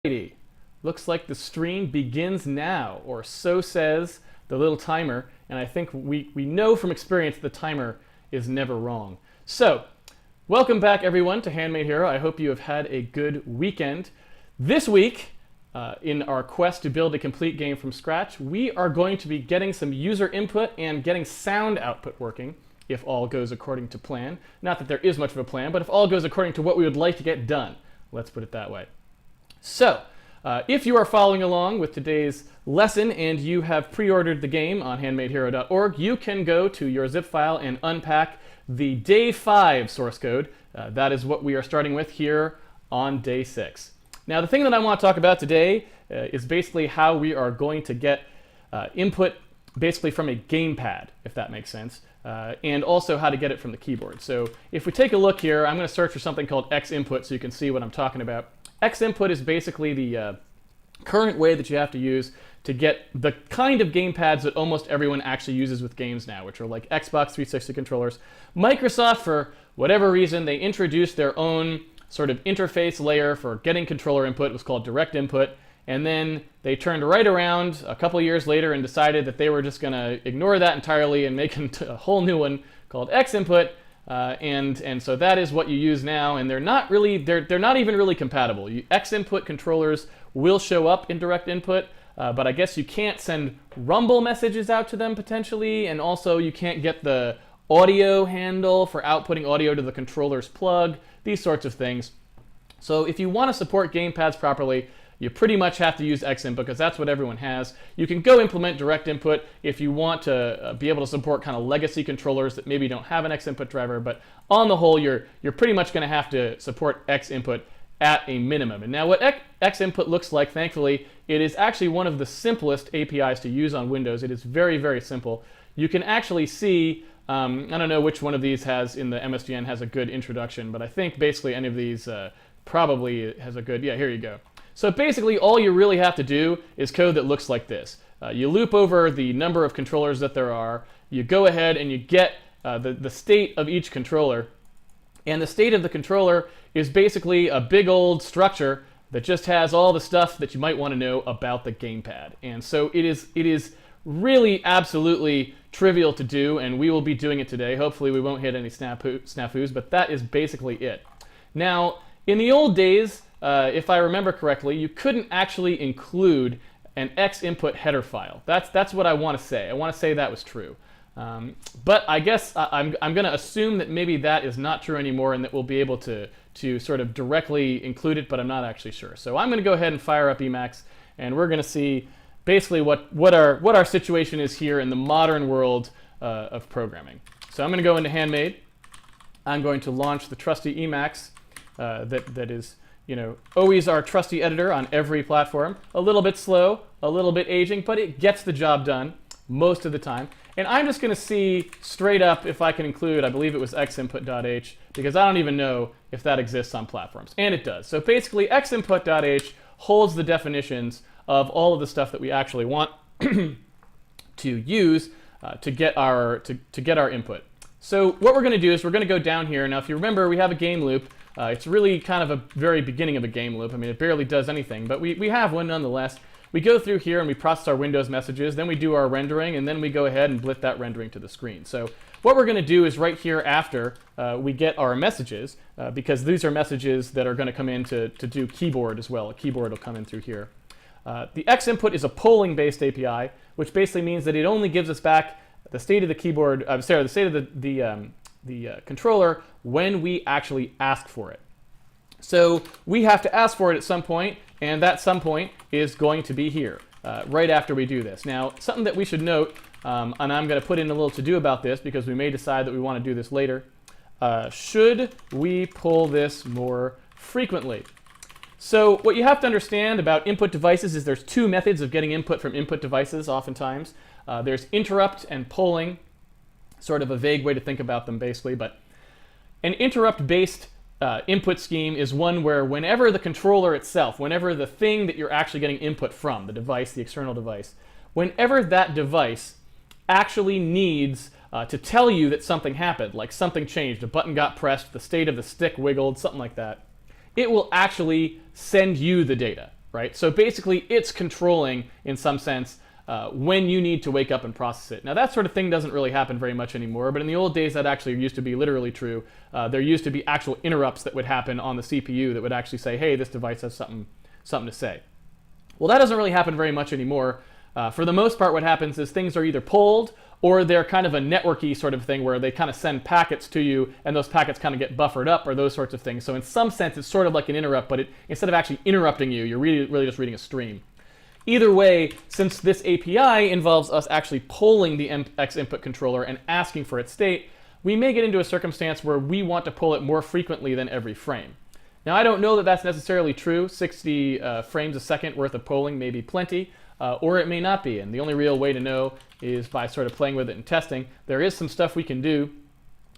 Alrighty, looks like the stream begins now, or so says the little timer, and I think we know from experience the timer is never wrong. So, welcome back everyone to Handmade Hero. I hope you have had a good weekend. This week, in our quest to build a complete game from scratch, we are going to be getting some user input and getting sound output working, if all goes according to plan. Not that there is much of a plan, but if all goes according to what we would like to get done. Let's put it that way. So, if you are following along with today's lesson and you have pre-ordered the game on handmadehero.org, you can go to your zip file and unpack the day 5 source code. That is what we are starting with here on day 6. Now, the thing that I want to talk about today is basically how we are going to get input basically from a gamepad, if that makes sense, and also how to get it from the keyboard. So if we take a look here, I'm going to search for something called X input so you can see what I'm talking about. X input is basically the current way that you have to use to get the kind of gamepads that almost everyone actually uses with games now, which are like Xbox 360 controllers. Microsoft, for whatever reason, they introduced their own sort of interface layer for getting controller input. It was called direct input. And then they turned right around a couple years later and decided that they were just going to ignore that entirely and make a whole new one called X input. And so that is what you use now, and they're not even really compatible. X input controllers will show up in direct input, but I guess you can't send rumble messages out to them potentially, and also you can't get the audio handle for outputting audio to the controller's plug, these sorts of things. So if you want to support gamepads properly, you pretty much have to use X input because that's what everyone has. You can go implement direct input if you want to be able to support kind of legacy controllers that maybe don't have an X input driver, but on the whole, you're pretty much going to have to support X input at a minimum. And now what X input looks like, thankfully, it is actually one of the simplest APIs to use on Windows. It is very, very simple. You can actually see, I don't know which one of these has in the MSDN has a good introduction, but I think basically any of these probably has a good, yeah, here you go. So basically, all you really have to do is code that looks like this. You loop over the number of controllers that there are. You go ahead and you get the state of each controller. And the state of the controller is basically a big old structure that just has all the stuff that you might want to know about the gamepad. And so it is really absolutely trivial to do, and we will be doing it today. Hopefully we won't hit any snafus, but that is basically it. Now, in the old days, if I remember correctly, you couldn't actually include an X input header file. That's what I want to say. I want to say that was true. But I guess I'm going to assume that maybe that is not true anymore and that we'll be able to sort of directly include it, but I'm not actually sure. So I'm going to go ahead and fire up Emacs, and we're going to see basically what our situation is here in the modern world of programming. So I'm going to go into Handmade. I'm going to launch the trusty Emacs that is, you know, always our trusty editor on every platform. A little bit slow, a little bit aging, but it gets the job done most of the time. And I'm just going to see straight up if I can include, I believe it was xinput.h, because I don't even know if that exists on platforms. And it does. So basically, xinput.h holds the definitions of all of the stuff that we actually want to use to get our input. So what we're going to do is we're going to go down here. Now, if you remember, we have a game loop. It's really kind of a very beginning of a game loop. I mean, it barely does anything, but we have one nonetheless. We go through here and we process our Windows messages, then we do our rendering, and then we go ahead and blit that rendering to the screen. So what we're going to do is right here after we get our messages, because these are messages that are going to come in to do keyboard as well. A keyboard will come in through here. The X input is a polling-based API, which basically means that it only gives us back the state of the keyboard, the state of the controller when we actually ask for it. So we have to ask for it at some point, and that some point is going to be here, right after we do this. Now, something that we should note, and I'm going to put in a little to-do about this because we may decide that we want to do this later, should we pull this more frequently? So what you have to understand about input devices is there's two methods of getting input from input devices oftentimes. There's interrupt and polling, sort of a vague way to think about them basically, but an interrupt-based input scheme is one where whenever the controller itself, whenever the thing that you're actually getting input from, the device, the external device, whenever that device actually needs to tell you that something happened, like something changed, a button got pressed, the state of the stick wiggled, something like that, it will actually send you the data. right? So basically it's controlling, in some sense, when you need to wake up and process it. Now that sort of thing doesn't really happen very much anymore, but in the old days that actually used to be literally true. There used to be actual interrupts that would happen on the CPU that would actually say, hey, this device has something to say. Well, that doesn't really happen very much anymore. For the most part, what happens is things are either pulled or they're kind of a networky sort of thing where they kind of send packets to you and those packets kind of get buffered up or those sorts of things. So in some sense, it's sort of like an interrupt, but instead of actually interrupting you, you're really just reading a stream. Either way, since this API involves us actually polling the X input controller and asking for its state, we may get into a circumstance where we want to pull it more frequently than every frame. Now, I don't know that that's necessarily true. 60 frames a second worth of polling may be plenty, or it may not be. And the only real way to know is by sort of playing with it and testing. There is some stuff we can do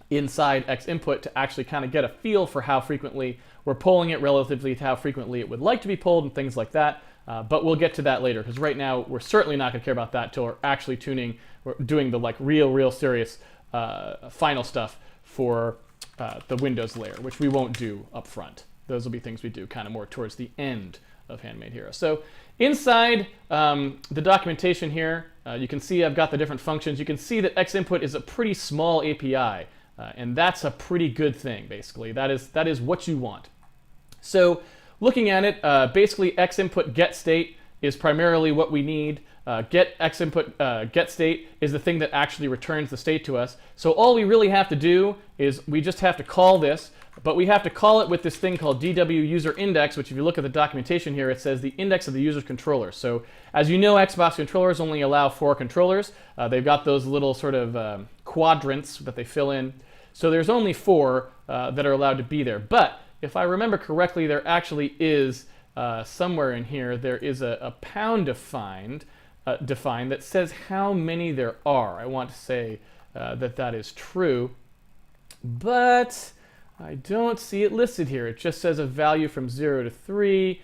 inside X input to actually kind of get a feel for how frequently we're polling it relatively to how frequently it would like to be pulled and things like that. But we'll get to that later, because right now we're certainly not going to care about that until we're actually doing the like real serious final stuff for the Windows layer, which we won't do up front. Those will be things we do kind of more towards the end of Handmade Hero. So inside the documentation here, you can see I've got the different functions. You can see that X input is a pretty small API, and that's a pretty good thing, basically. That is what you want. So looking at it, basically X input get state is primarily what we need. Get X input get state is the thing that actually returns the state to us. So all we really have to do is we just have to call this, but we have to call it with this thing called DW user index, which if you look at the documentation here, it says the index of the user's controller. So as you know, Xbox controllers only allow 4 controllers. They've got those little sort of quadrants that they fill in. So there's only 4 that are allowed to be there. But if I remember correctly, there actually is somewhere in here, there is a pound defined that says how many there are. I want to say that is true, but I don't see it listed here. It just says a value from 0 to 3,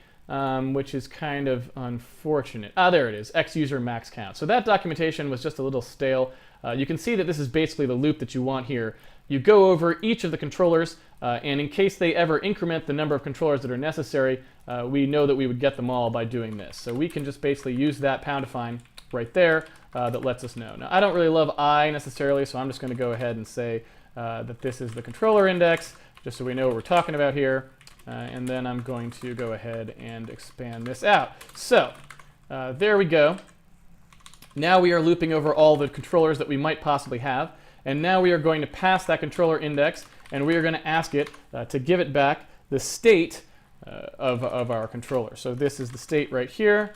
which is kind of unfortunate. There it is, X user max count. So that documentation was just a little stale. You can see that this is basically the loop that you want here. You go over each of the controllers, and in case they ever increment the number of controllers that are necessary, we know that we would get them all by doing this. So we can just basically use that pound define right there that lets us know. Now, I don't really love I necessarily, so I'm just going to go ahead and say that this is the controller index, just so we know what we're talking about here. And then I'm going to go ahead and expand this out. So there we go. Now we are looping over all the controllers that we might possibly have. And now we are going to pass that controller index, and we are going to ask it to give it back the state of our controller. So this is the state right here,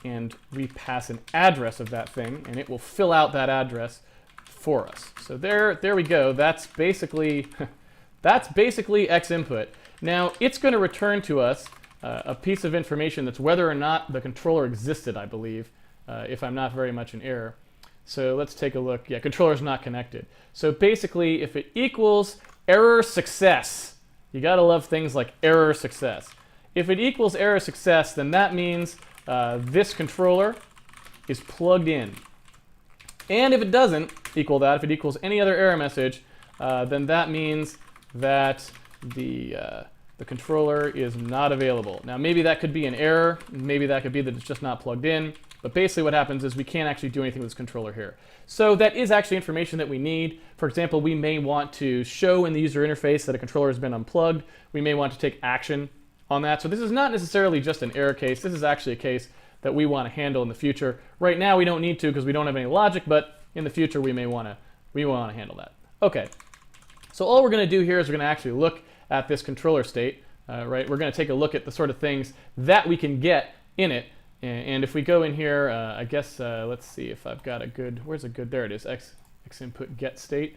and we pass an address of that thing, and it will fill out that address for us. So there we go. That's basically X input. Now it's going to return to us a piece of information that's whether or not the controller existed, I believe, if I'm not very much in error. So let's take a look. Yeah, controller's not connected. So basically, if it equals error success, you gotta love things like error success. If it equals error success, then that means this controller is plugged in. And if it doesn't equal that, if it equals any other error message, then that means that the controller is not available. Now maybe that could be an error, maybe that could be that it's just not plugged in. But basically what happens is we can't actually do anything with this controller here. So that is actually information that we need. For example, we may want to show in the user interface that a controller has been unplugged. We may want to take action on that. So this is not necessarily just an error case. This is actually a case that we want to handle in the future. Right now we don't need to because we don't have any logic, but in the future we may want to handle that. Okay, so all we're going to do here is we're going to actually look at this controller state. Right? We're going to take a look at the sort of things that we can get in it. And if we go in here, I guess, let's see if I've got a good, where's a good, there it is, X input get state.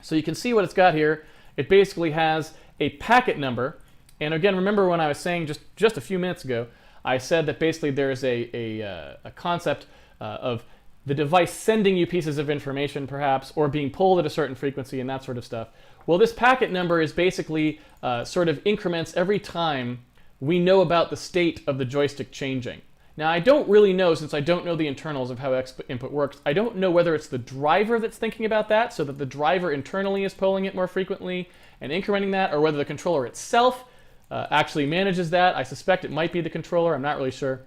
So you can see what it's got here. It basically has a packet number. And again, remember when I was saying just a few minutes ago, I said that basically there's a concept of the device sending you pieces of information perhaps, or being pulled at a certain frequency and that sort of stuff. Well, this packet number is basically sort of increments every time we know about the state of the joystick changing. Now, I don't really know, since I don't know the internals of how X input works, I don't know whether it's the driver that's thinking about that, so that the driver internally is polling it more frequently and incrementing that, or whether the controller itself actually manages that. I suspect it might be the controller. I'm not really sure.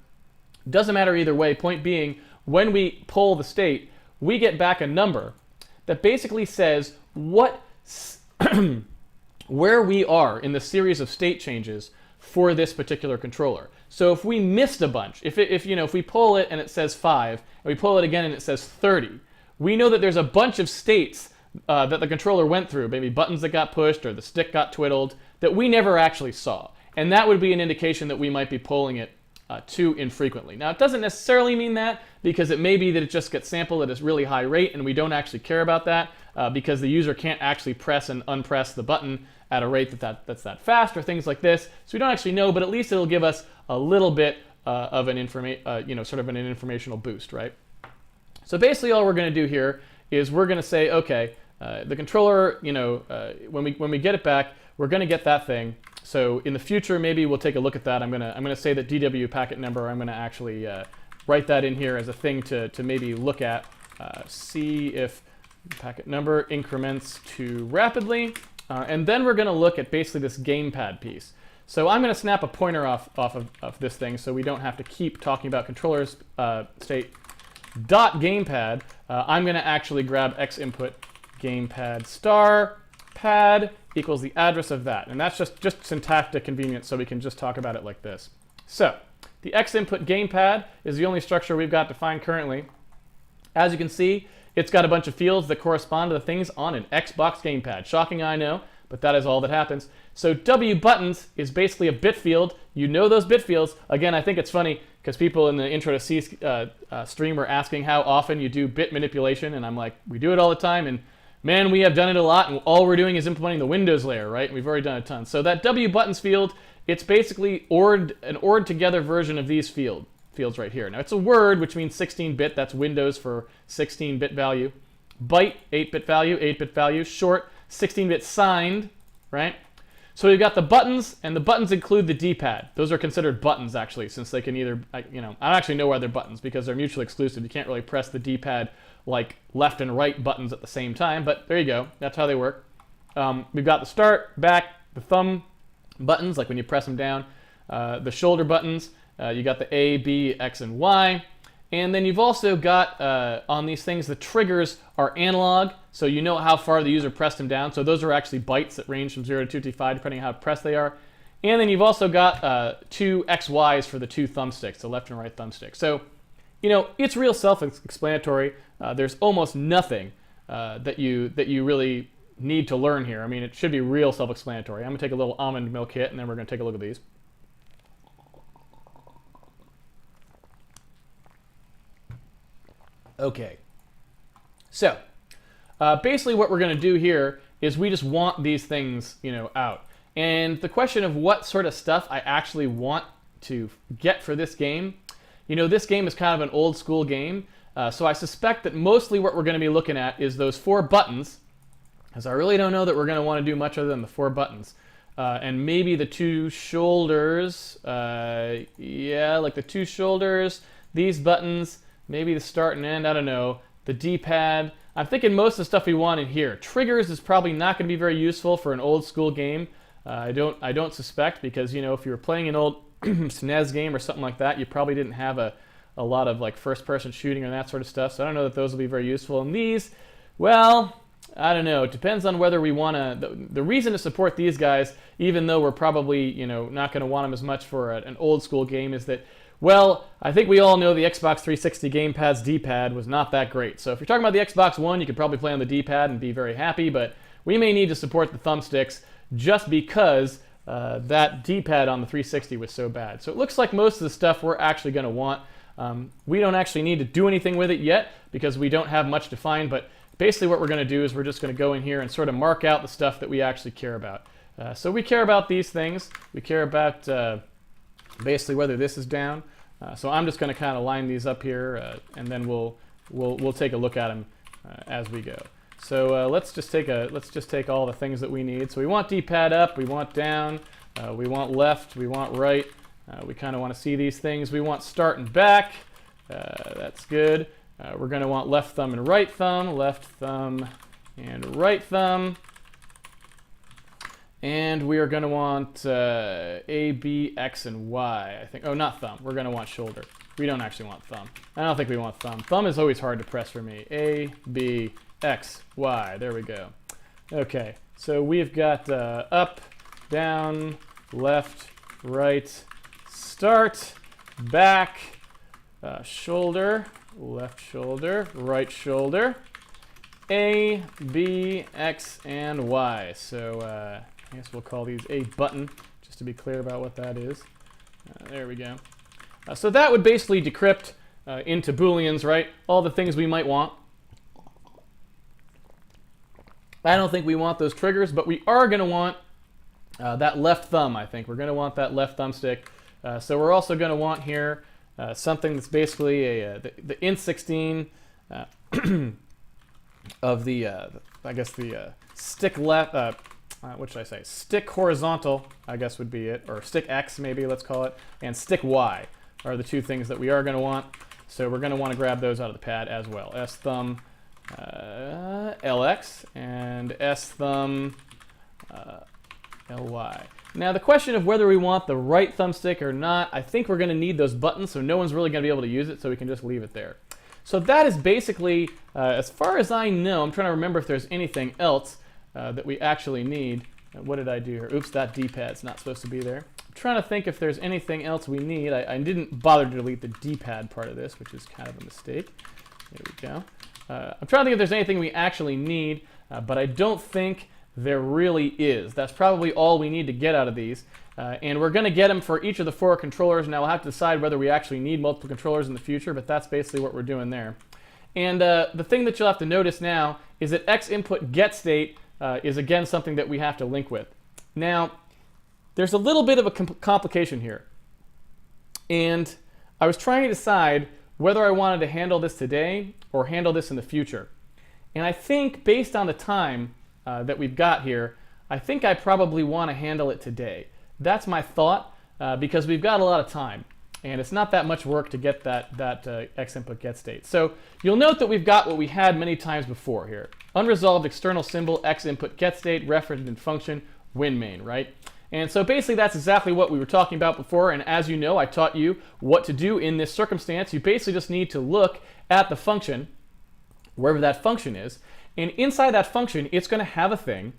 Doesn't matter either way. Point being, when we pull the state, we get back a number that basically says what where we are in the series of state changes for this particular controller. So if we missed a bunch, if we pull it and it says 5, and we pull it again and it says 30, we know that there's a bunch of states that the controller went through, maybe buttons that got pushed or the stick got twiddled, that we never actually saw. And that would be an indication that we might be pulling it too infrequently. Now, it doesn't necessarily mean that, because it may be that it just gets sampled at a really high rate and we don't actually care about that because the user can't actually press and unpress the button at a rate that's that fast, or things like this. So we don't actually know, but at least it'll give us a little bit of an sort of an informational boost, right? So basically all we're going to do here is we're going to say, okay, the controller, when we get it back, we're going to get that thing. So in the future, maybe we'll take a look at that. I'm gonna say that DW packet number. I'm gonna actually write that in here as a thing to maybe look at. See if packet number increments too rapidly, and then we're gonna look at basically this gamepad piece. So I'm gonna snap a pointer off of this thing, so we don't have to keep talking about controllers state dot gamepad. I'm gonna actually grab x input gamepad star pad equals the address of that. And that's just syntactic convenience, so we can just talk about it like this. So the x input gamepad is the only structure we've got defined currently. As you can see, it's got a bunch of fields that correspond to the things on an Xbox gamepad. Shocking, I know, but that is all that happens. So W buttons is basically a bit field. You know those bit fields. Again, I think it's funny because people in the Intro to C stream were asking how often you do bit manipulation, and I'm like, we do it all the time, and man, we have done it a lot, and all we're doing is implementing the Windows layer, right? We've already done a ton. So that W buttons field, it's basically an ORed together version of these fields right here. Now it's a word, which means 16-bit. That's Windows for 16-bit value. Byte, 8-bit value, 8-bit value. Short, 16-bit signed, right? So we've got the buttons, and the buttons include the D-pad. Those are considered buttons, actually, since they can either, I don't actually know why they're buttons, because they're mutually exclusive. You can't really press the D-pad like left and right buttons at the same time, but there you go. That's how they work. We've got the start, back, the thumb buttons, like when you press them down, the shoulder buttons, you got the A, B, X, and Y, and then you've also got, on these things, the triggers are analog, so you know how far the user pressed them down, so those are actually bytes that range from 0 to 255, depending on how pressed they are. And then you've also got two XYs for the two thumbsticks, the left and right thumbstick. So, it's real self-explanatory. There's almost nothing that you really need to learn here. I mean, it should be real self-explanatory. I'm going to take a little almond milk hit, and then we're going to take a look at these. Okay. So, basically what we're going to do here is we just want these things, out. And the question of what sort of stuff I actually want to get for this game, this game is kind of an old school game. So I suspect that mostly what we're going to be looking at is those 4 buttons, as I really don't know that we're going to want to do much other than the 4 buttons. And maybe the 2 shoulders, yeah, like the 2 shoulders, these buttons, maybe the start and end, I don't know, the D-pad. I'm thinking most of the stuff we want in here. Triggers is probably not going to be very useful for an old school game. I don't suspect, because, if you were playing an old SNES game or something like that, you probably didn't have a lot of like first-person shooting or that sort of stuff, so I don't know that those will be very useful. And these, well, I don't know. It depends on whether we want to. The reason to support these guys, even though we're probably not going to want them as much for an old school game, is that, well, I think we all know the Xbox 360 gamepad's D-pad was not that great. So if you're talking about the Xbox One, you could probably play on the D-pad and be very happy, but we may need to support the thumbsticks just because that D-pad on the 360 was so bad. So it looks like most of the stuff we're actually going to want. We don't actually need to do anything with it yet because we don't have much defined, but basically what we're going to do is we're just going to go in here and sort of mark out the stuff that we actually care about. So we care about these things. We care about basically whether this is down. So I'm just going to kind of line these up here, and then we'll take a look at them as we go. So let's just take all the things that we need. So we want D-pad up, we want down, we want left, we want right. We kind of want to see these things. We want start and back. That's good. We're going to want left thumb and right thumb, left thumb and right thumb. And we are going to want A, B, X, and Y, I think. Oh, not thumb. We're going to want shoulder. We don't actually want thumb. I don't think we want thumb. Thumb is always hard to press for me. A, B, X, Y. There we go. Okay, so we've got up, down, left, right, start, back, shoulder, left shoulder, right shoulder, A, B, X, and Y. So I guess we'll call these A button, just to be clear about what that is. There we go. So that would basically decrypt into Booleans, right? All the things we might want. I don't think we want those triggers, but we are going to want that left thumb, I think. We're going to want that left thumbstick. So we're also going to want here something that's basically the int16 of the, I guess the stick left, what should I say? Stick horizontal, I guess would be it, or stick X maybe, let's call it, and stick Y are the two things that we are going to want. So we're going to want to grab those out of the pad as well. S thumb LX and S thumb LY. Now the question of whether we want the right thumbstick or not, I think we're going to need those buttons, so no one's really going to be able to use it, so we can just leave it there. So that is basically, as far as I know, I'm trying to remember if there's anything else that we actually need. What did I do here? Oops, that D-pad's not supposed to be there. I'm trying to think if there's anything else we need. I didn't bother to delete the D-pad part of this, which is kind of a mistake. There we go. I'm trying to think if there's anything we actually need, but I don't think there really is. That's probably all we need to get out of these. And we're going to get them for each of the 4 controllers. Now we'll have to decide whether we actually need multiple controllers in the future, but that's basically what we're doing there. And the thing that you'll have to notice now is that X input get state is again something that we have to link with. Now, there's a little bit of a complication here. And I was trying to decide whether I wanted to handle this today or handle this in the future. And I think based on the time that we've got here, I think I probably want to handle it today. That's my thought because we've got a lot of time. And it's not that much work to get that X input get state. So you'll note that we've got what we had many times before here. Unresolved external symbol, X input get state, referenced in function, win main, right? And so basically that's exactly what we were talking about before. And as you know, I taught you what to do in this circumstance. You basically just need to look at the function, wherever that function is. And inside that function, it's going to have a thing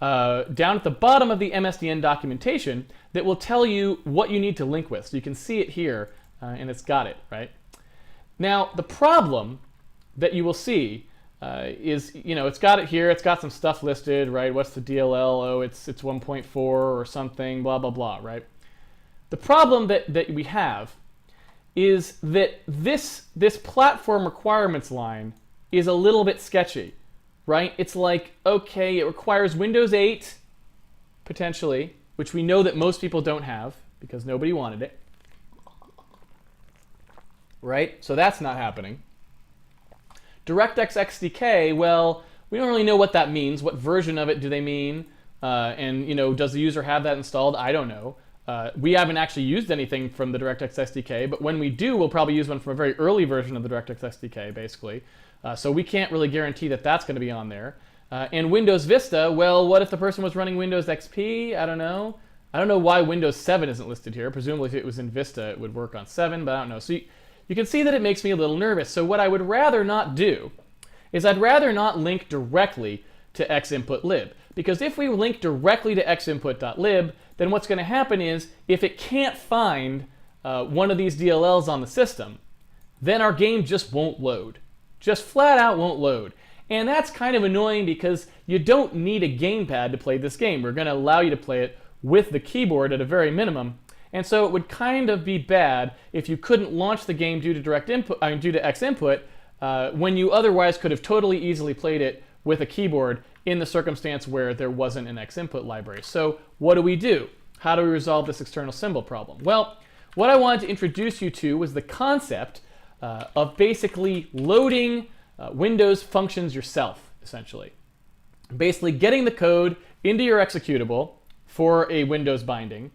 down at the bottom of the MSDN documentation that will tell you what you need to link with. So you can see it here, and it's got it, right? Now, the problem that you will see is, it's got it here. It's got some stuff listed, right? What's the DLL? Oh, it's 1.4 or something, blah, blah, blah, right? The problem that we have is that this platform requirements line is a little bit sketchy. Right? It's like, okay, it requires Windows 8, potentially, which we know that most people don't have because nobody wanted it. Right? So that's not happening. DirectX XDK, well, we don't really know what that means. What version of it do they mean? And, does the user have that installed? I don't know. We haven't actually used anything from the DirectX SDK, but when we do, we'll probably use one from a very early version of the DirectX SDK, basically. So we can't really guarantee that that's going to be on there. And Windows Vista, well, what if the person was running Windows XP? I don't know. I don't know why Windows 7 isn't listed here. Presumably if it was in Vista, it would work on 7, but I don't know. So you can see that it makes me a little nervous. So what I would rather not do is I'd rather not link directly to xinputlib. Because if we link directly to xinput.lib, then what's going to happen is if it can't find one of these DLLs on the system, then our game just won't load. Just flat out won't load. And that's kind of annoying because you don't need a gamepad to play this game. We're going to allow you to play it with the keyboard at a very minimum. And so it would kind of be bad if you couldn't launch the game due to due to xinput when you otherwise could have totally easily played it with a keyboard in the circumstance where there wasn't an xinput library. So what do? How do we resolve this external symbol problem? Well, what I wanted to introduce you to was the concept of basically loading Windows functions yourself, essentially. Basically getting the code into your executable for a Windows binding.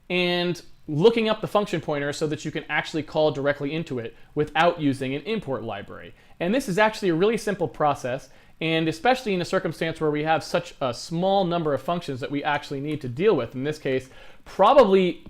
And looking up the function pointer so that you can actually call directly into it without using an import library. And this is actually a really simple process, and especially in a circumstance where we have such a small number of functions that we actually need to deal with. In this case, possibly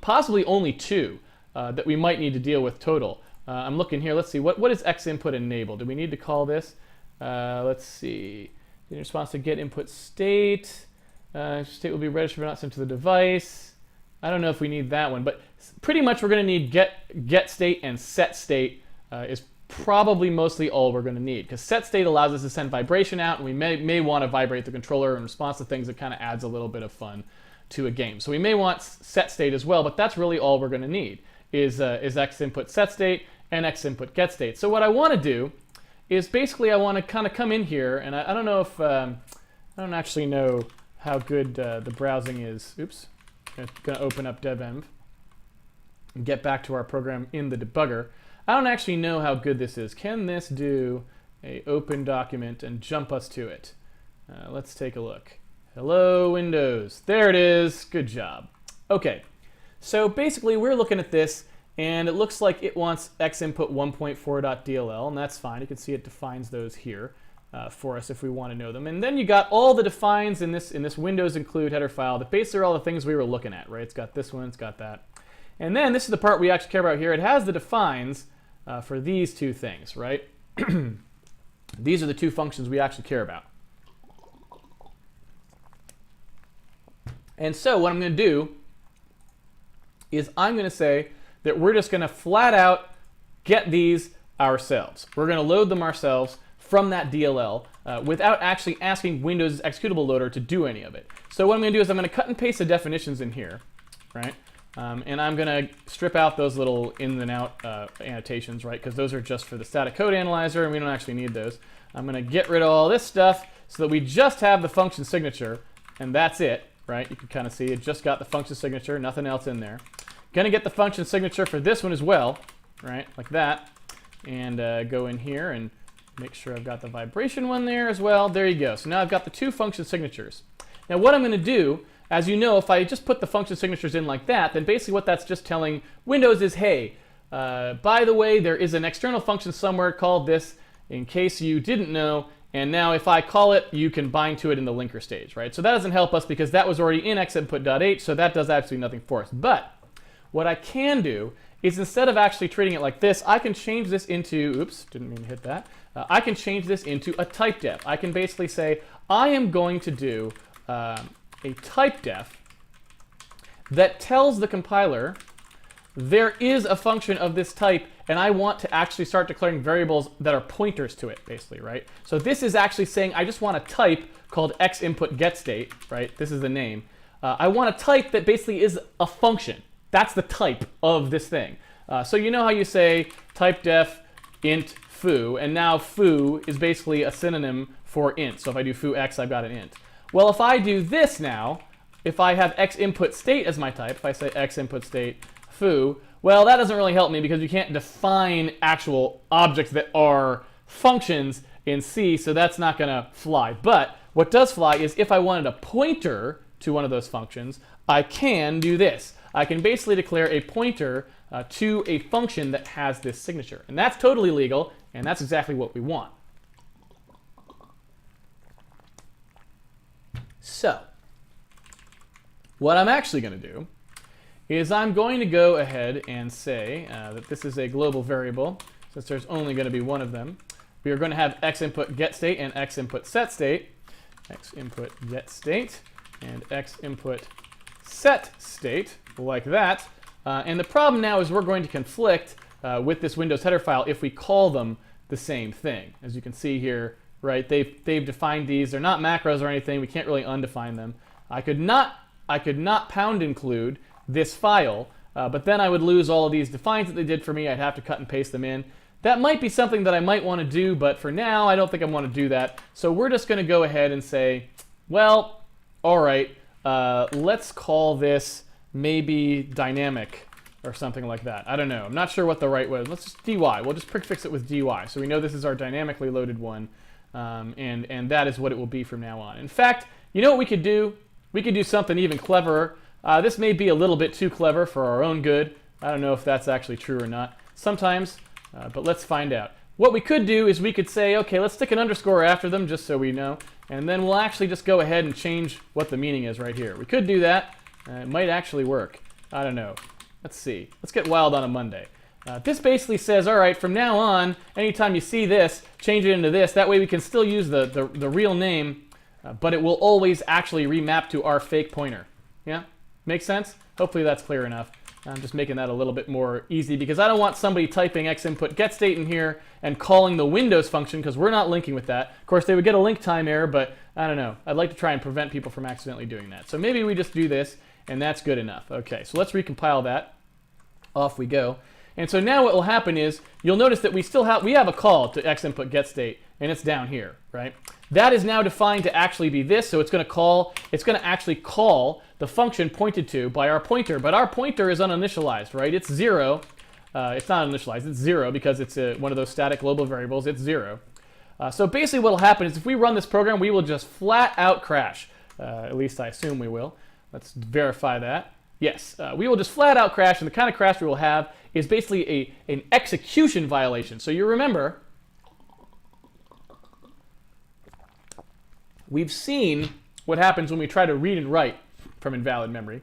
only 2 that we might need to deal with total. I'm looking here. Let's see. What is xInput enable? Do we need to call this? Let's see. In response to get input state, state will be registered but not sent to the device. I don't know if we need that one, but pretty much we're going to need get state and set state is probably mostly all we're going to need, because set state allows us to send vibration out, and we may want to vibrate the controller in response to things. That kind of adds a little bit of fun to a game. So we may want set state as well, but that's really all we're going to need is xInput set state and xInput get state. So what I want to do is basically I want to kind of come in here, and I don't know if I don't actually know how good the browsing is. Oops, I'm going to open up devenv and get back to our program in the debugger. I don't actually know how good this is. Can this do a open document and jump us to it? Let's take a look. Hello, Windows. There it is. Good job. Okay, so basically we're looking at this, and it looks like it wants xInput 1.4.dll, and that's fine. You can see it defines those here for us if we want to know them. And then you got all the defines in this Windows include header file that basically are all the things we were looking at, right? It's got this one, it's got that. And then this is the part we actually care about here. It has the defines for these 2 things, right? These are the 2 functions we actually care about. And so what I'm going to do is I'm going to say that we're just going to flat out get these ourselves. We're going to load them ourselves from that DLL without actually asking Windows executable loader to do any of it. So what I'm going to do is I'm going to cut and paste the definitions in here, right? And I'm going to strip out those little in and out annotations, right? Because those are just for the static code analyzer, and we don't actually need those. I'm going to get rid of all this stuff so that we just have the function signature, and that's it, right? You can kind of see it just got the function signature, nothing else in there. Going to get the function signature for this one as well, right? Like that. And go in here and make sure I've got the vibration one there as well. There you go. So now I've got the 2 function signatures. Now what I'm going to do, as you know, if I just put the function signatures in like that, then basically what that's just telling Windows is, hey, by the way, there is an external function somewhere called this, in case you didn't know, and now if I call it, you can bind to it in the linker stage, right? So that doesn't help us because that was already in xInput.h, so that does absolutely nothing for us. But what I can do is, instead of actually treating it like this, I can change this into, oops, didn't mean to hit that. I can change this into a type def. I can basically say, I am going to do a type def that tells the compiler there is a function of this type, and I want to actually start declaring variables that are pointers to it, basically, right? So this is actually saying I just want a type called xInput getState, right? This is the name. I want a type that basically is a function. That's the type of this thing. So you know how you say type def int foo, and now foo is basically a synonym for int. So if I do foo x, I've got an int. Well, if I do this now, if I have xInput state as my type, if I say xInput state foo, well, that doesn't really help me because you can't define actual objects that are functions in C, so that's not going to fly. But what does fly is if I wanted a pointer to one of those functions, I can do this. I can basically declare a pointer to a function that has this signature. And that's totally legal, and that's exactly what we want. So, what I'm actually going to do is I'm going to go ahead and say that this is a global variable, since there's only going to be one of them. We are going to have xInput getState and xInput setState, xInput getState and xInput setState, like that. And the problem now is we're going to conflict with this Windows header file if we call them the same thing. As you can see here, right, they've defined these. They're not macros or anything. We can't really undefine them. I could not pound include this file, but then I would lose all of these defines that they did for me. I'd have to cut and paste them in. That might be something that I might want to do, but for now, I don't think I want to do that. So we're just going to go ahead and say, well, all right, let's call this maybe dynamic or something like that. I don't know. I'm not sure what the right way is. Let's just dy. We'll just prefix it with dy. So we know this is our dynamically loaded one, and that is what it will be from now on. In fact, you know what we could do? We could do something even cleverer. This may be a little bit too clever for our own good. I don't know if that's actually true or not. Sometimes, but let's find out. What we could do is we could say, okay, let's stick an underscore after them just so we know, and then we'll actually just go ahead and change what the meaning is right here. We could do that. It might actually work. I don't know. Let's see. Let's get wild on a Monday. This basically says, all right, from now on, anytime you see this, change it into this. That way we can still use the real name, but it will always actually remap to our fake pointer. Yeah? Make sense? Hopefully that's clear enough. I'm just making that a little bit more easy because I don't want somebody typing xinput getState in here and calling the Windows function because we're not linking with that. Of course, they would get a link time error, but I don't know. I'd like to try and prevent people from accidentally doing that. So maybe we just do this, and that's good enough. Okay, so let's recompile that. Off we go. And so now what will happen is you'll notice that we have a call to xinput getState, and it's down here, right? That is now defined to actually be this, so it's going to actually call the function pointed to by our pointer, but our pointer is uninitialized, right? It's 0. It's not initialized, it's 0 because it's one of those static global variables. It's 0. So basically what will happen is if we run this program, we will just flat out crash. At least I assume we will. Let's verify that. Yes, we will just flat out crash, and the kind of crash we will have is basically an execution violation. So you remember, we've seen what happens when we try to read and write from invalid memory.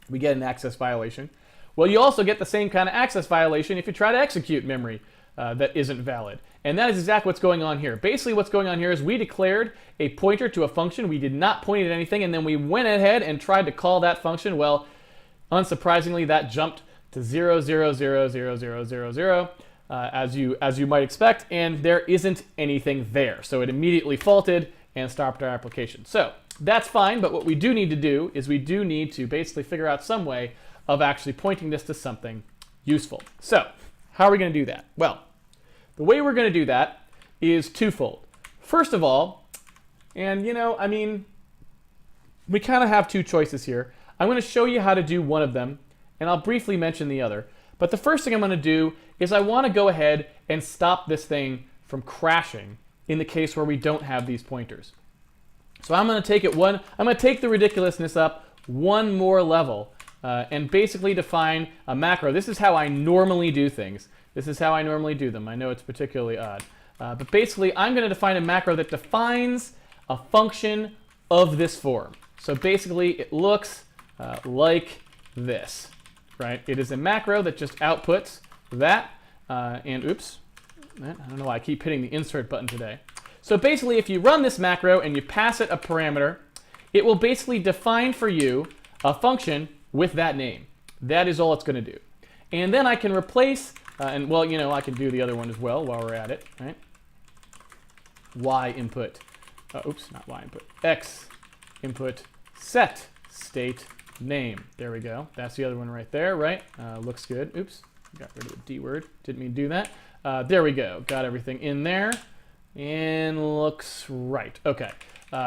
We get an access violation. Well, you also get the same kind of access violation if you try to execute memory that isn't valid. And that is exactly what's going on here. Basically what's going on here is we declared a pointer to a function. We did not point at anything, and then we went ahead and tried to call that function. Well, unsurprisingly, that jumped to 0, 0, 0, 0, 0, 0, 0, as you might expect, and there isn't anything there. So it immediately faulted and stopped our application. So that's fine, but what we do need to do is we do need to basically figure out some way of actually pointing this to something useful. So how are we going to do that? Well, the way we're going to do that is twofold. First of all, and we kind of have two choices here. I'm going to show you how to do one of them, and I'll briefly mention the other. But the first thing I'm going to do is I want to go ahead and stop this thing from crashing in the case where we don't have these pointers. So I'm going to take I'm going to take the ridiculousness up one more level and basically define a macro. This is how I normally do things. This is how I normally do them. I know it's particularly odd. But basically, I'm going to define a macro that defines a function of this form. So basically, it looks like this, right? It is a macro that just outputs that. And oops, I don't know why I keep hitting the insert button today. So basically, if you run this macro and you pass it a parameter, it will basically define for you a function with that name. That is all it's going to do. And then I can replace, and well, I can do the other one as well while we're at it, right? Y input, oops, not Y input, X input set state name. There we go. That's the other one right there, right? Looks good. Oops, got rid of the D word. Didn't mean to do that. There we go. Got everything in there. And looks right. Okay.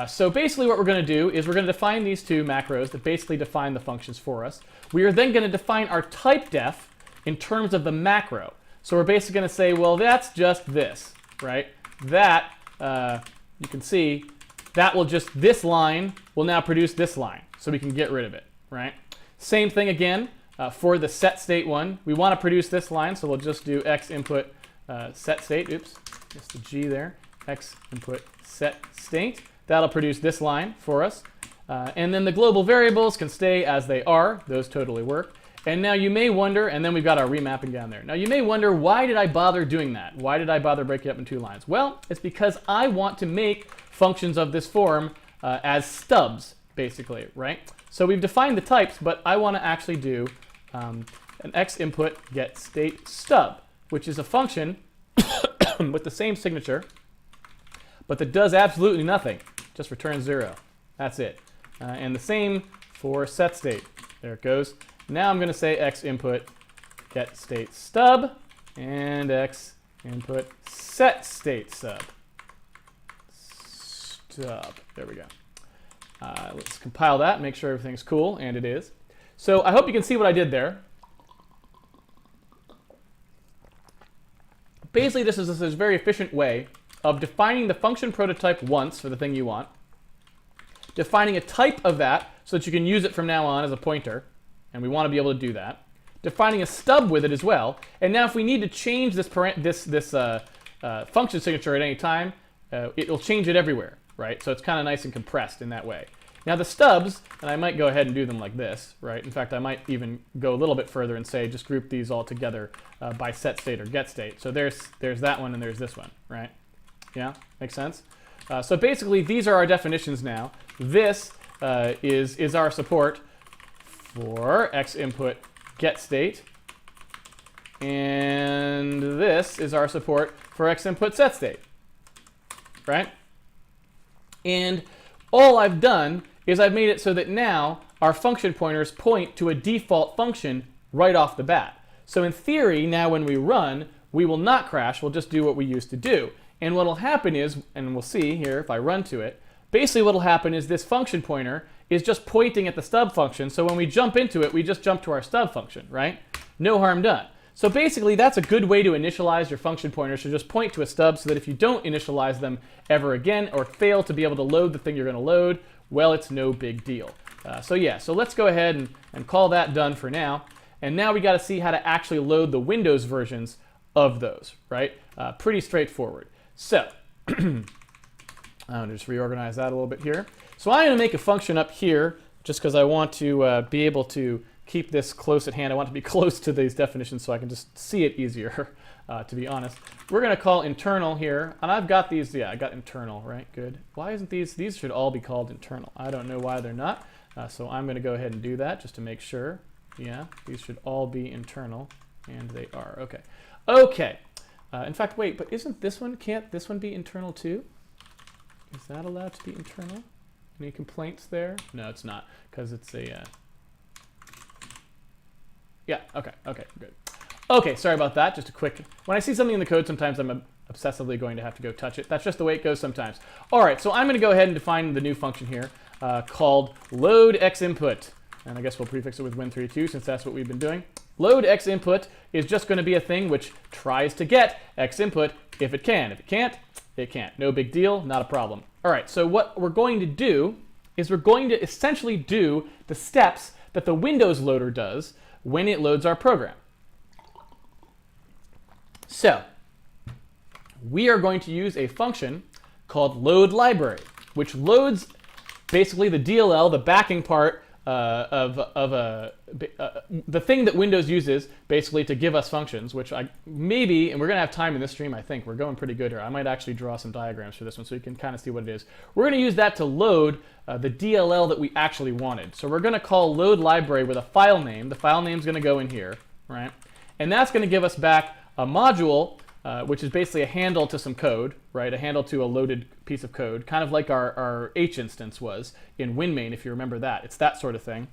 So basically what we're going to do is we're going to define these two macros that basically define the functions for us. We are then going to define our type def in terms of the macro. So we're basically going to say, well, that's just this, right? That, you can see, that will just, this line will now produce this line. So we can get rid of it, right? Same thing again for the set state one. We want to produce this line, so we'll just do x input set state. Oops, just the G there. X input set state. That'll produce this line for us. And then the global variables can stay as they are. Those totally work. And now you may wonder, and then we've got our remapping down there. Now you may wonder, why did I bother doing that? Why did I bother breaking it up in two lines? Well, it's because I want to make functions of this form as stubs, basically, right? So we've defined the types, but I want to actually do an x input get state stub, which is a function with the same signature, but that does absolutely nothing. Just returns 0. That's it. And the same for set state. There it goes. Now I'm going to say x input get state stub and x input set state stub. There we go. Let's compile that, make sure everything's cool, and it is. So I hope you can see what I did there. Basically, this is a very efficient way of defining the function prototype once for the thing you want, defining a type of that so that you can use it from now on as a pointer, and we want to be able to do that. Defining a stub with it as well, and now if we need to change this function signature at any time, it will change it everywhere, right? So it's kind of nice and compressed in that way. Now the stubs, and I might go ahead and do them like this, right? In fact, I might even go a little bit further and say just group these all together by set state or get state. So there's that one and there's this one, right? Yeah, makes sense? So basically, these are our definitions now. This is our support for X input get state, and this is our support for X input set state, right? And all I've done is I've made it so that now our function pointers point to a default function right off the bat. So in theory, now when we run, we will not crash. We'll just do what we used to do. And what will happen is, and we'll see here if I run to it, basically what will happen is this function pointer is just pointing at the stub function. So when we jump into it, we just jump to our stub function, right? No harm done. So basically, that's a good way to initialize your function pointers, to just point to a stub so that if you don't initialize them ever again or fail to be able to load the thing you're going to load, well, it's no big deal. So let's go ahead and call that done for now. And now we got to see how to actually load the Windows versions of those, right? Pretty straightforward. So I'll just reorganize that a little bit here. So I'm going to make a function up here just because I want to be able to keep this close at hand. I want to be close to these definitions so I can just see it easier, to be honest. We're going to call internal here, and I've got these, yeah, I got internal, right? Good. Why isn't these should all be called internal. I don't know why they're not, so I'm going to go ahead and do that just to make sure. Yeah, these should all be internal, and they are. Okay. Okay. In fact, wait, but can't this one be internal too? Is that allowed to be internal? Any complaints there? No, it's not, because it's a... Yeah, okay, good. Okay, sorry about that. Just a quick... When I see something in the code, sometimes I'm obsessively going to have to go touch it. That's just the way it goes sometimes. All right, so I'm going to go ahead and define the new function here called load x input. And I guess we'll prefix it with win32 since that's what we've been doing. Load x input is just going to be a thing which tries to get x input if it can. If it can't, it can't. No big deal, not a problem. All right, so what we're going to do is we're going to essentially do the steps that the Windows loader does when it loads our program. So we are going to use a function called load library, which loads basically the DLL, the backing part the thing that Windows uses basically to give us functions, which and we're going to have time in this stream, I think. We're going pretty good here. I might actually draw some diagrams for this one so you can kind of see what it is. We're going to use that to load the DLL that we actually wanted. So we're going to call load library with a file name. The file name is going to go in here, right? And that's going to give us back a module, which is basically a handle to some code, right? A handle to a loaded piece of code, kind of like our H instance was in WinMain, if you remember that. It's that sort of thing.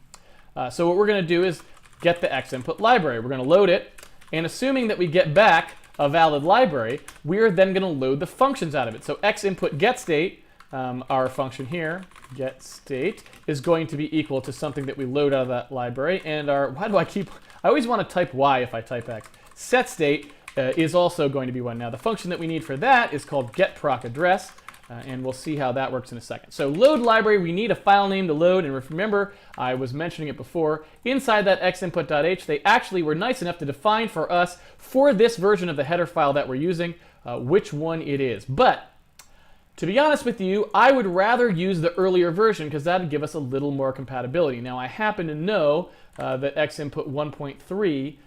So what we're going to do is get the X input library. We're going to load it, and assuming that we get back a valid library, we're then going to load the functions out of it. So X input get state, our function here, get state, is going to be equal to something that we load out of that library. And I always want to type Y if I type X. Set state is also going to be one. Now the function that we need for that is called getProcAddress, and we'll see how that works in a second. So load library, we need a file name to load, and remember, I was mentioning it before, inside that xinput.h, they actually were nice enough to define for us, for this version of the header file that we're using, which one it is. But to be honest with you, I would rather use the earlier version because that would give us a little more compatibility. Now I happen to know that xinput 1.3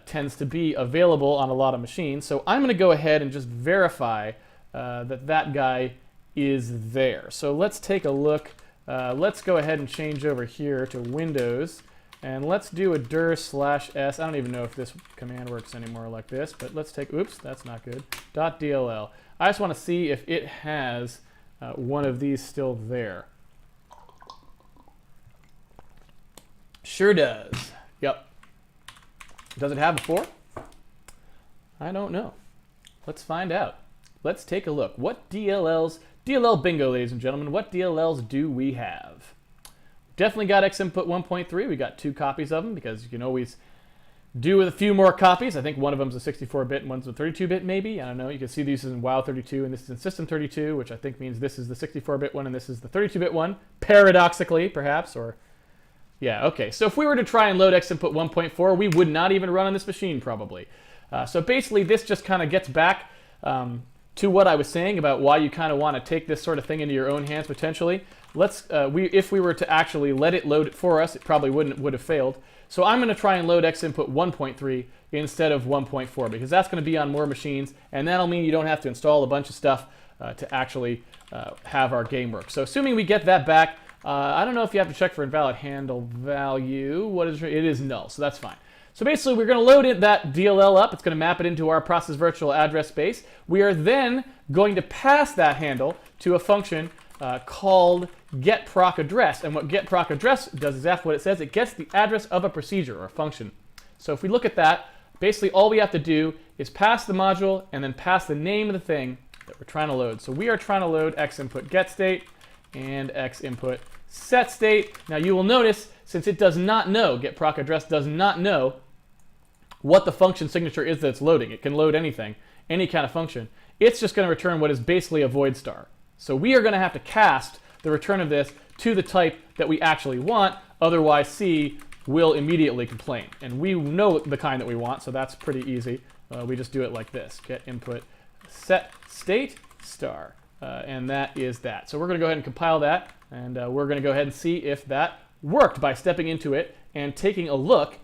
tends to be available on a lot of machines. So I'm going to go ahead and just verify that guy is there. So let's take a look. Let's go ahead and change over here to Windows. And let's do a dir/s. I don't even know if this command works anymore like this, but let's take, oops, that's not good, .dll. I just want to see if it has one of these still there. Sure does. Yep. Does it have before? I don't know. Let's find out. Let's take a look. What DLLs, DLL bingo, ladies and gentlemen, what DLLs do we have? Definitely got xinput 1.3. We got 2 copies of them because you can always do with a few more copies. I think one of them's a 64-bit and one's a 32-bit maybe. I don't know. You can see these is in WoW32 and this is in System32, which I think means this is the 64-bit one and this is the 32-bit one, paradoxically perhaps, or yeah, okay. So if we were to try and load X input 1.4, we would not even run on this machine probably. So basically this just kind of gets back to what I was saying about why you kind of want to take this sort of thing into your own hands potentially. If we were to actually let it load it for us, it probably would have failed. So I'm going to try and load X input 1.3 instead of 1.4 because that's going to be on more machines, and that'll mean you don't have to install a bunch of stuff to actually have our game work. So assuming we get that back, I don't know if you have to check for invalid handle value. It is null, so that's fine. So basically, we're going to load that DLL up. It's going to map it into our process virtual address space. We are then going to pass that handle to a function called getProcAddress. And what getProcAddress does is exactly what it says. It gets the address of a procedure or a function. So if we look at that, basically all we have to do is pass the module and then pass the name of the thing that we're trying to load. So we are trying to load xinput getState and xinput setState. Now you will notice, since it does not know, getProcAddress does not know what the function signature is that it's loading. It can load anything, any kind of function. It's just going to return what is basically a void star. So we are going to have to cast the return of this to the type that we actually want, otherwise C will immediately complain. And we know the kind that we want, so that's pretty easy. We just do it like this, get input set state star, and that is that. So we're going to go ahead and compile that, and we're going to go ahead and see if that worked by stepping into it and taking a look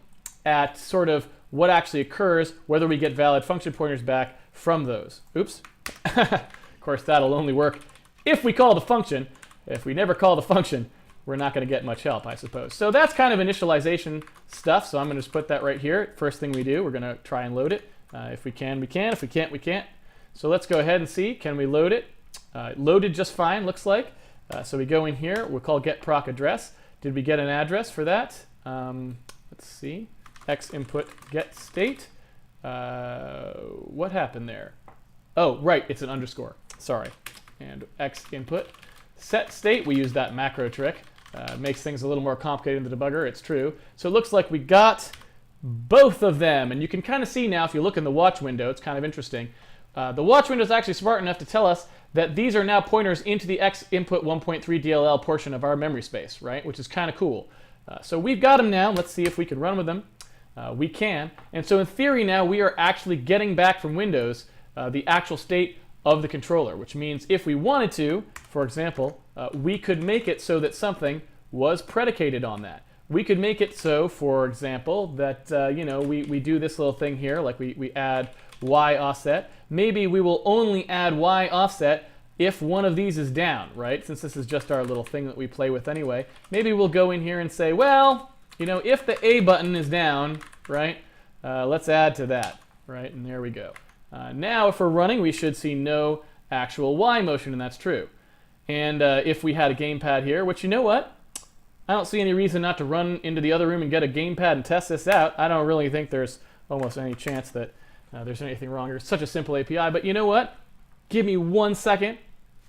at sort of what actually occurs, whether we get valid function pointers back from those. Oops. Of course, that'll only work if we call the function. If we never call the function, we're not going to get much help, I suppose. So that's kind of initialization stuff, so I'm going to just put that right here. First thing we do, we're going to try and load it. If we can, we can. If we can't, we can't. So let's go ahead and see, can we load it? Loaded just fine, looks like. So we go in here, we'll call getProcAddress. Did we get an address for that? Let's see. Xinput getState. What happened there? Oh, right, it's an underscore. Sorry. And xinput setState. We use that macro trick. Makes things a little more complicated in the debugger. It's true. So it looks like we got both of them. And you can kind of see now, if you look in the watch window, it's kind of interesting. The watch window is actually smart enough to tell us that these are now pointers into the xinput 1.3 DLL portion of our memory space, right? Which is kind of cool. So we've got them now. Let's see if we can run with them. We can. And so in theory now, we are actually getting back from Windows the actual state of the controller, which means if we wanted to, for example, we could make it so that something was predicated on that. We could make it so, for example, that we do this little thing here, like we add Y offset. Maybe we will only add Y offset if one of these is down, right? Since this is just our little thing that we play with anyway. Maybe we'll go in here and say, well, if the A button is down, right, let's add to that, right? And there we go. Now, if we're running, we should see no actual Y motion, and that's true. And if we had a gamepad here, which you know what? I don't see any reason not to run into the other room and get a gamepad and test this out. I don't really think there's almost any chance that there's anything wrong. It's such a simple API, but you know what? Give me 1 second.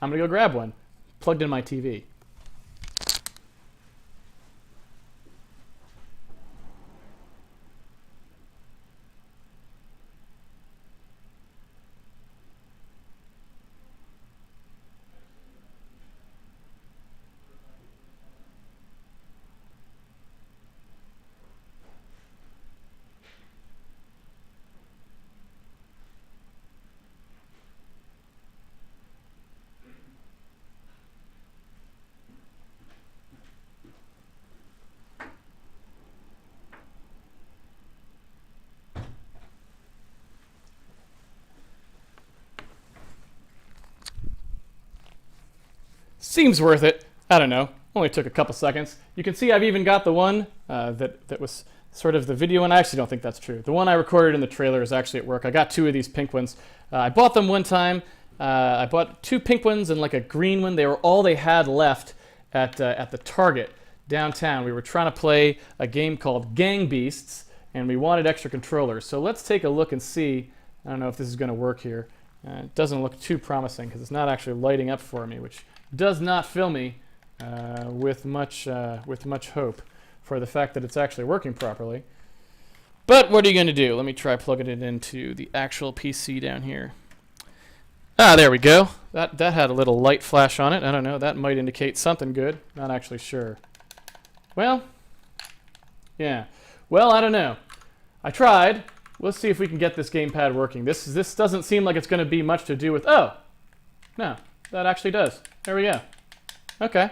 I'm going to go grab one. Plugged in my TV. Seems worth it. I don't know. Only took a couple seconds. You can see I've even got the one that was sort of the video, and I actually don't think that's true. The one I recorded in the trailer is actually at work. I got 2 of these pink ones. I bought them one time. I bought 2 pink ones and like a green one. They were all they had left at the Target downtown. We were trying to play a game called Gang Beasts, and we wanted extra controllers. So let's take a look and see. I don't know if this is going to work here. It doesn't look too promising because it's not actually lighting up for me, which does not fill me with much hope for the fact that it's actually working properly. But what are you going to do? Let me try plugging it into the actual PC down here. Ah, there we go. That had a little light flash on it. I don't know. That might indicate something good. Not actually sure. Well, yeah. Well, I don't know. I tried. Let's see if we can get this gamepad working. This doesn't seem like it's going to be much to do with... Oh! No, that actually does. There we go. Okay.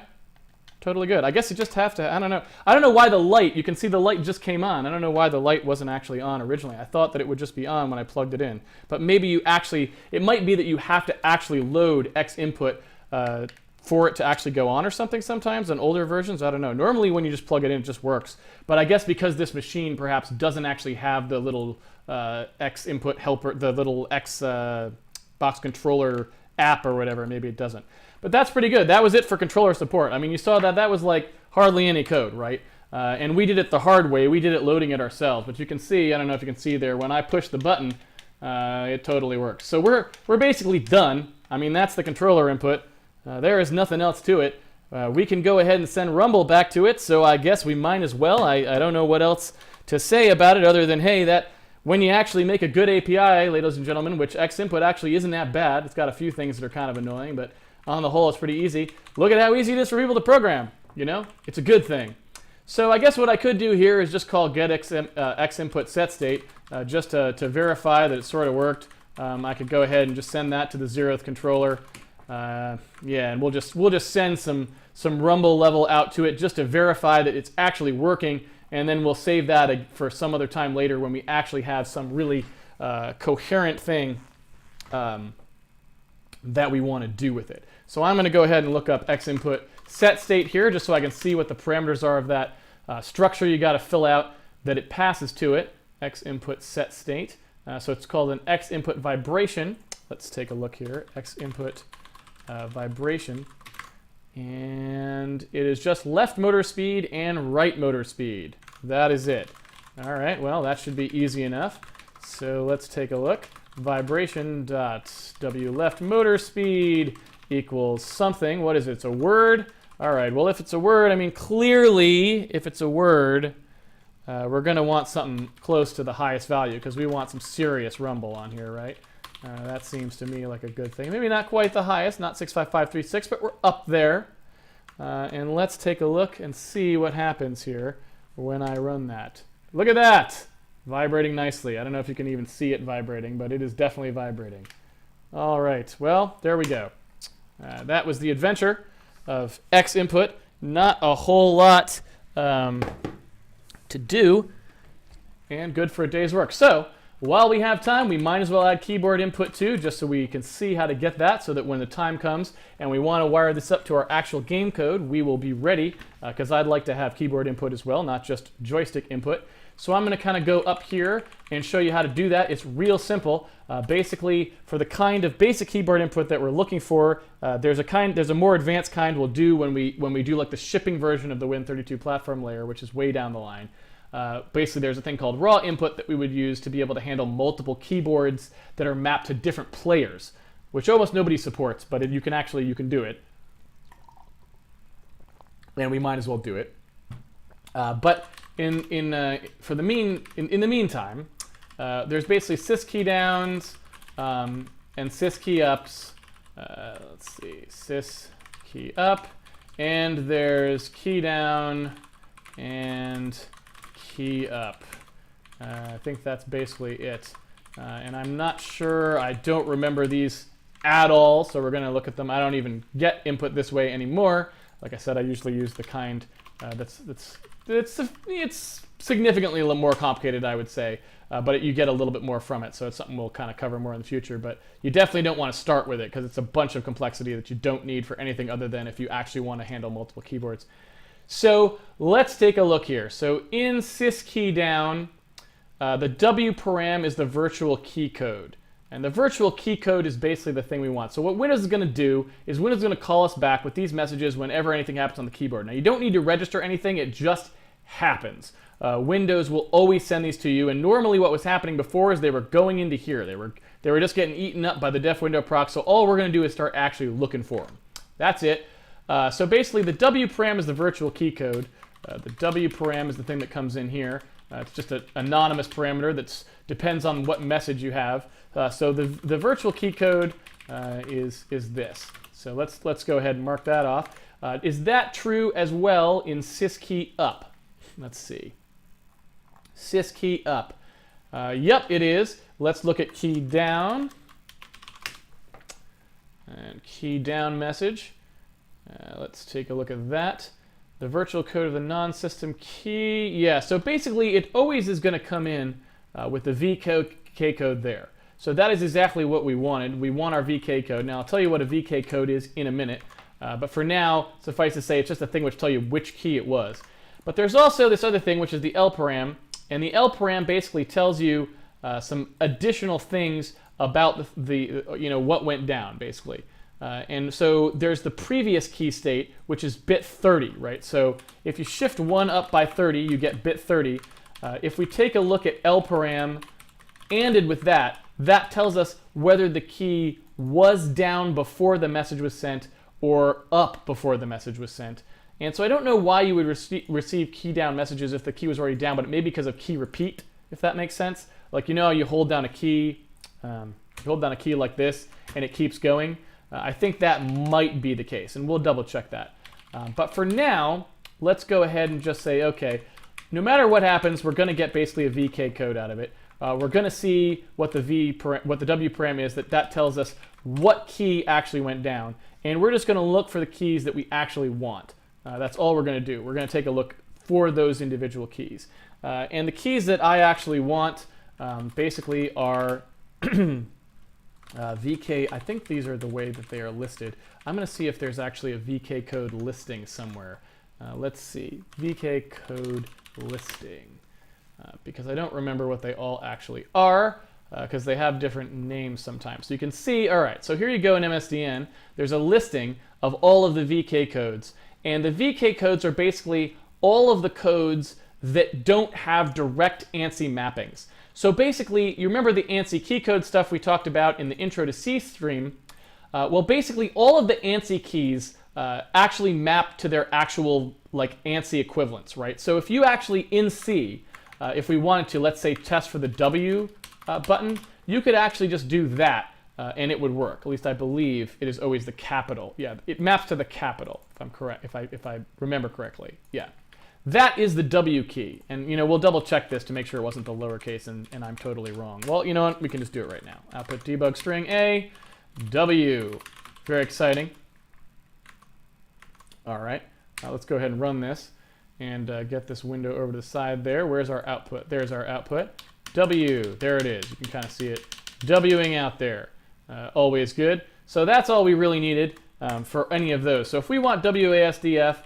Totally good. I guess you just have to... I don't know. I don't know why the light... You can see the light just came on. I don't know why the light wasn't actually on originally. I thought that it would just be on when I plugged it in. But maybe you actually... It might be that you have to actually load X input for it to actually go on or something sometimes on older versions. I don't know. Normally when you just plug it in, it just works. But I guess because this machine perhaps doesn't actually have the little X input helper, the little X box controller app or whatever, maybe it doesn't. But that's pretty good. That was it for controller support. I mean, you saw that was like hardly any code, right? And we did it the hard way. We did it loading it ourselves. But you can see, I don't know if you can see there, when I push the button, it totally works. So we're basically done. I mean, that's the controller input. There is nothing else to it. We can go ahead and send Rumble back to it, so I guess we might as well. I don't know what else to say about it other than, hey, that when you actually make a good API, ladies and gentlemen, which X input actually isn't that bad. It's got a few things that are kind of annoying, but on the whole, it's pretty easy. Look at how easy it is for people to program, you know? It's a good thing. So I guess what I could do here is just call get X input set state just to verify that it sort of worked. I could go ahead and just send that to the 0th controller. Yeah, and we'll just send some Rumble level out to it just to verify that it's actually working, and then we'll save that for some other time later when we actually have some really coherent thing that we want to do with it. So I'm going to go ahead and look up X input set state here just so I can see what the parameters are of that structure you got to fill out that it passes to it. X input set state. So it's called an X input vibration. Let's take a look here. X input vibration. And it is just left motor speed and right motor speed. That is it. All right, well, that should be easy enough. So let's take a look. Vibration dot W left motor speed equals something. What is it? It's a word. All right, well, if it's a word, I mean, clearly, if it's a word, we're going to want something close to the highest value because we want some serious rumble on here, right? That seems to me like a good thing. Maybe not quite the highest, not 65536, but we're up there. And let's take a look and see what happens here when I run that. Look at that! Vibrating nicely. I don't know if you can even see it vibrating, but it is definitely vibrating. All right, well, there we go. That was the adventure of X input. Not a whole lot to do, and good for a day's work. So, while we have time, we might as well add keyboard input too, just so we can see how to get that, so that when the time comes and we want to wire this up to our actual game code, we will be ready, because I'd like to have keyboard input as well, not just joystick input. So I'm going to kind of go up here and show you how to do that. It's real simple. Basically, for the kind of basic keyboard input that we're looking for, there's a more advanced kind we'll do when we do like the shipping version of the Win32 platform layer, which is way down the line. Basically, there's a thing called raw input that we would use to be able to handle multiple keyboards that are mapped to different players, which almost nobody supports, but you can do it, and we might as well do it. But in the meantime, there's basically sys key downs and sys key ups. Let's see, sys key up, and there's key down and key up. I think that's basically it. And I'm not sure, I don't remember these at all, so we're going to look at them. I don't even get input this way anymore. Like I said, I usually use the kind it's significantly a little more complicated, I would say, but you get a little bit more from it, so it's something we'll kind of cover more in the future. But you definitely don't want to start with it because it's a bunch of complexity that you don't need for anything other than if you actually want to handle multiple keyboards. So let's take a look here. So in sys key down, the W param is the virtual key code. And the virtual key code is basically the thing we want. So what Windows is going to do is Windows is going to call us back with these messages whenever anything happens on the keyboard. Now you don't need to register anything, it just happens. Windows will always send these to you, and normally what was happening before is they were going into here. They were just getting eaten up by the def window proc, so all we're going to do is start actually looking for them. That's it. So basically the W param is the virtual key code. The W param is the thing that comes in here. It's just an anonymous parameter that depends on what message you have. So the virtual key code is this. So let's go ahead and mark that off. Is that true as well in syskey up? Let's see. Syskey up. Yep, it is. Let's look at key down. And key down message. Let's take a look at that. The virtual code of the non-system key. Yeah, so basically it always is going to come in with the VK code there. So that is exactly what we wanted. We want our VK code. Now I'll tell you what a VK code is in a minute. But for now, suffice to say, it's just a thing which tells you which key it was. But there's also this other thing, which is the lparam. And the lparam basically tells you some additional things about the what went down, basically. And so there's the previous key state, which is bit 30, right? So if you shift 1 up by 30, you get bit 30. If we take a look at lparam ANDed with that, that tells us whether the key was down before the message was sent or up before the message was sent. And so I don't know why you would receive key down messages if the key was already down, but it may be because of key repeat, if that makes sense. Like, you hold down a key, like this, and it keeps going. I think that might be the case, and we'll double check that. But for now, let's go ahead and just say, okay, no matter what happens, we're going to get basically a VK code out of it. We're going to see what the W param is. That tells us what key actually went down, and we're just going to look for the keys that we actually want. That's all we're going to do. We're going to take a look for those individual keys. And the keys that I actually want basically are VK. I think these are the way that they are listed. I'm going to see if there's actually a VK code listing somewhere. Let's see. VK code listing. Because I don't remember what they all actually are, because they have different names sometimes. So you can see, all right, so here you go in MSDN. There's a listing of all of the VK codes. And the VK codes are basically all of the codes that don't have direct ANSI mappings. So basically, you remember the ANSI key code stuff we talked about in the Intro to C stream? Well, basically, all of the ANSI keys actually map to their actual ANSI equivalents, right? So if you actually in C, if we wanted to, let's say, test for the W button, you could actually just do that, and it would work. At least I believe it is always the capital. Yeah, it maps to the capital, if I'm correct, if I remember correctly. Yeah, that is the W key, and we'll double check this to make sure it wasn't the lowercase, and I'm totally wrong. Well, you know what? We can just do it right now. Output debug string A, W. Very exciting. All right, let's go ahead and run this. And get this window over to the side there. Where's our output? There's our output. W, there it is. You can kind of see it Wing out there. Always good. So that's all we really needed for any of those. So if we want WASDF,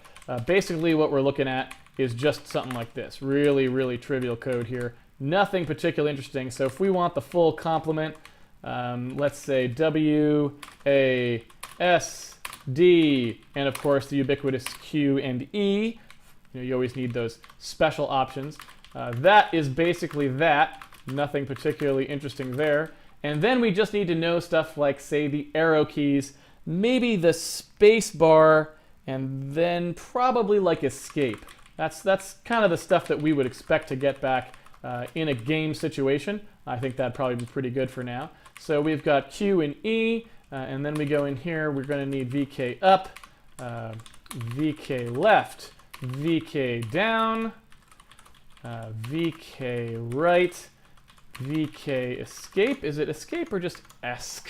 basically what we're looking at is just something like this. Really, really trivial code here. Nothing particularly interesting. So if we want the full complement, let's say WASD, and of course the ubiquitous Q and E. You always need those special options. That is basically that. Nothing particularly interesting there. And then we just need to know stuff like, say, the arrow keys, maybe the space bar, and then probably escape. That's kind of the stuff that we would expect to get back in a game situation. I think that'd probably be pretty good for now. So we've got Q and E, and then we go in here. We're going to need VK up, VK left, VK down, VK right, VK escape. Is it escape or just esc?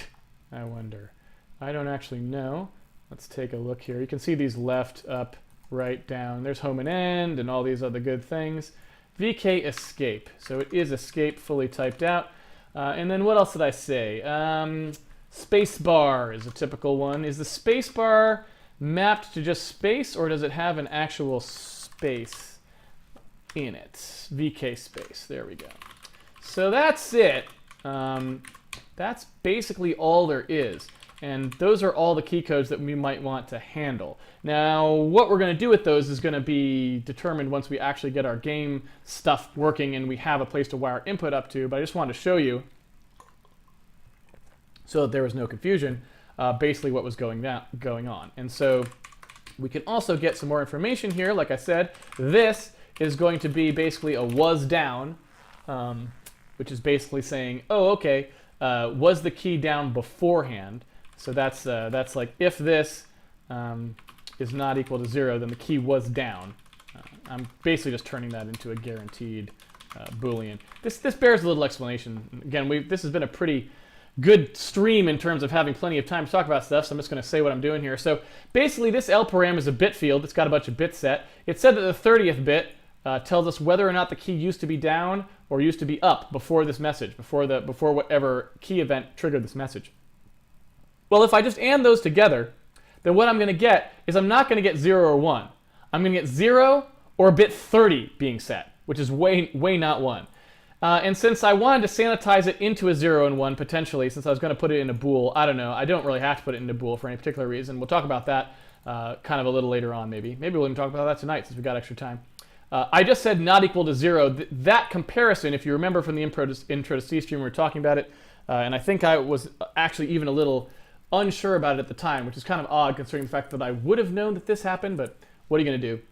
I wonder. I don't actually know. Let's take a look here. You can see these left, up, right, down. There's home and end and all these other good things. VK escape. So it is escape fully typed out. And then what else did I say? Space bar is a typical one. Is the space bar mapped to just space, or does it have an actual space in it? VK space. There we go. So that's it. That's basically all there is. And those are all the key codes that we might want to handle. Now, what we're going to do with those is going to be determined once we actually get our game stuff working and we have a place to wire input up to. But I just wanted to show you, so that there was no confusion, basically what was going on. And so we can also get some more information here. Like I said, this is going to be basically a was down, which is basically saying, oh, okay, was the key down beforehand? So that's like if this is not equal to 0, then the key was down. I'm basically just turning that into a guaranteed Boolean. This bears a little explanation. Again, this has been a pretty good stream in terms of having plenty of time to talk about stuff, so I'm just going to say what I'm doing here. So basically, this L param is a bit field. It's got a bunch of bits set. It said that the 30th bit tells us whether or not the key used to be down or used to be up before this message, before whatever key event triggered this message. Well, if I just AND those together, then what I'm going to get is I'm not going to get 0 or 1. I'm going to get 0 or bit 30 being set, which is way not 1. And since I wanted to sanitize it into a 0 and 1 potentially, since I was going to put it in a bool, I don't know. I don't really have to put it in a bool for any particular reason. We'll talk about that kind of a little later on, maybe. Maybe we'll even talk about that tonight since we've got extra time. I just said not equal to 0. That comparison, if you remember from the intro to C stream, we were talking about it, and I think I was actually even a little unsure about it at the time, which is kind of odd considering the fact that I would have known that this happened, but what are you going to do?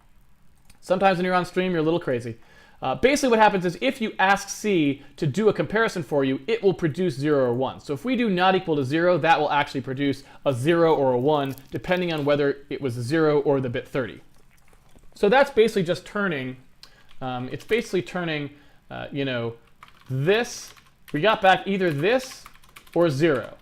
Sometimes when you're on stream, you're a little crazy. Basically what happens is if you ask C to do a comparison for you, it will produce 0 or 1. So if we do not equal to 0, that will actually produce a 0 or a 1, depending on whether it was a 0 or the bit 30. So that's basically just turning, it's basically turning, you know, this, we got back either this or 0,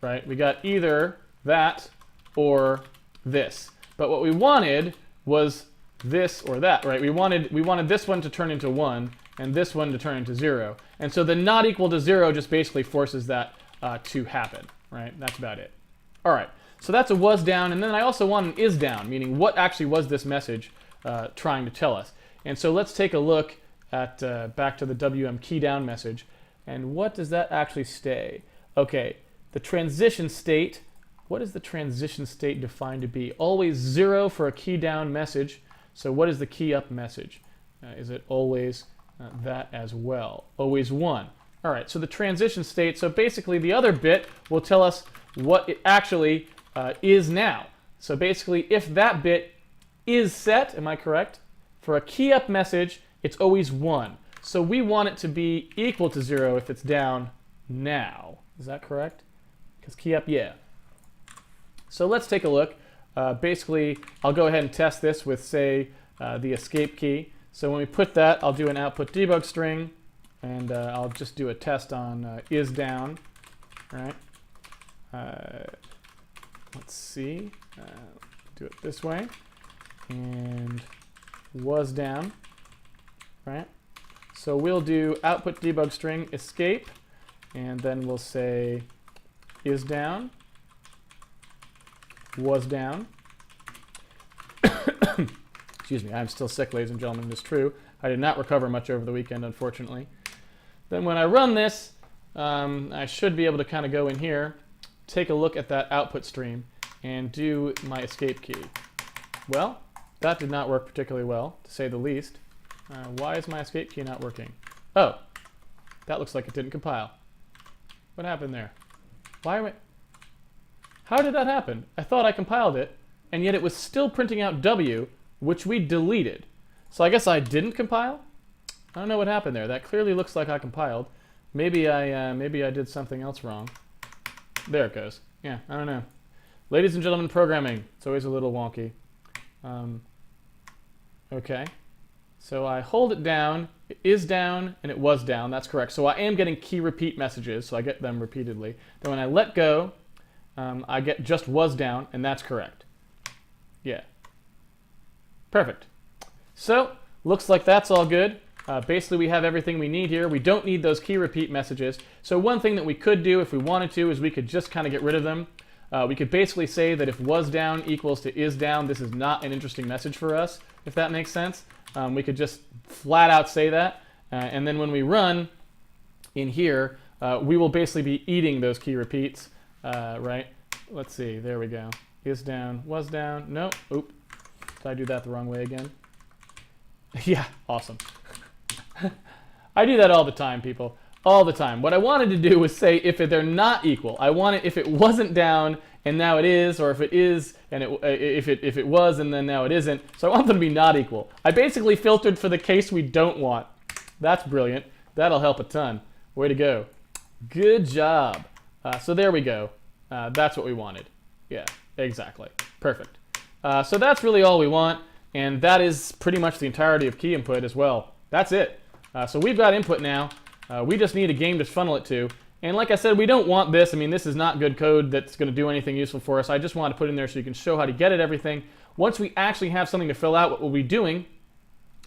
right? We got either that or this. But what we wanted was this or that, right? We wanted this one to turn into 1 and this one to turn into 0. And so the not equal to 0 just basically forces that to happen, right? That's about it. All right, so that's a was down, and then I also want an is down, meaning what actually was this message trying to tell us. And so let's take a look at back to the WM key down message, and what does that actually say? Okay, the transition state, what is the transition state defined to be? Always 0 for a key down message. So what is the key up message? Is it always that as well? Always 1. All right, so the transition state, so basically the other bit will tell us what it actually is now. So basically if that bit is set, am I correct? For a key up message, it's always 1. So we want it to be equal to 0 if it's down now. Is that correct? Because key up, yeah. So let's take a look. Basically, I'll go ahead and test this with, say, the escape key. So when we put that, I'll do an output debug string, and I'll just do a test on is down. All right. Let's see. Do it this way. And was down. Right. So we'll do output debug string escape, and then we'll say is down. Was down. Excuse me, I'm still sick, ladies and gentlemen, it's true. I did not recover much over the weekend, unfortunately. Then when I run this, I should be able to kind of go in here, take a look at that output stream, and do my escape key. Well, that did not work particularly well, to say the least. Why is my escape key not working? Oh, that looks like it didn't compile. What happened there? Why am I... How did that happen? I thought I compiled it, and yet it was still printing out W, which we deleted. So I guess I didn't compile? I don't know what happened there. That clearly looks like I compiled. Maybe I did something else wrong. There it goes. Yeah, I don't know. Ladies and gentlemen, programming. It's always a little wonky. Okay. So I hold it down, it is down, and it was down. That's correct. So I am getting key repeat messages, so I get them repeatedly. Then when I let go, I get just was down, and that's correct. Yeah. Perfect. So, looks like that's all good. Basically, we have everything we need here. We don't need those key repeat messages. So one thing that we could do if we wanted to is we could just kind of get rid of them. We could basically say that if was down equals to is down, this is not an interesting message for us, if that makes sense. We could just flat out say that. And then when we run in here, we will basically be eating those key repeats. Right? Let's see. There we go. Is down, was down. No. Oop. Did I do that the wrong way again? Yeah. Awesome. I do that all the time, people. all the time. What I wanted to do was say if they're not equal. I want it if it wasn't down and now it is, or if it is and if it was and then now it isn't. So I want them to be not equal. I basically filtered for the case we don't want. That's brilliant. That'll help a ton. Way to go. Good job. So there we go. That's what we wanted. Yeah, exactly. Perfect. So that's really all we want, and that is pretty much the entirety of key input as well. That's it. So we've got input now. We just need a game to funnel it to. And like I said, we don't want this. I mean, this is not good code that's going to do anything useful for us. I just want to put in there so you can show how to get at everything. Once we actually have something to fill out, what we'll be doing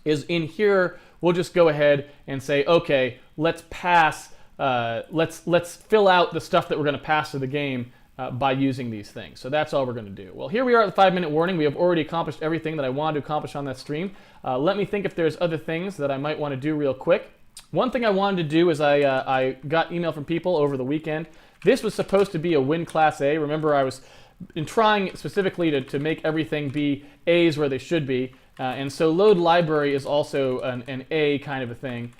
is in here, we'll just go ahead and say, okay, let's pass, let's fill out the stuff that we're going to pass to the game by using these things. So that's all we're going to do. Well, here we are at the 5-minute warning. We have already accomplished everything that I wanted to accomplish on that stream. Let me think if there's other things that I might want to do real quick. One thing I wanted to do is I got email from people over the weekend. This was supposed to be a win class A. Remember, I was trying specifically to make everything be A's where they should be. And so load library is also an A kind of a thing.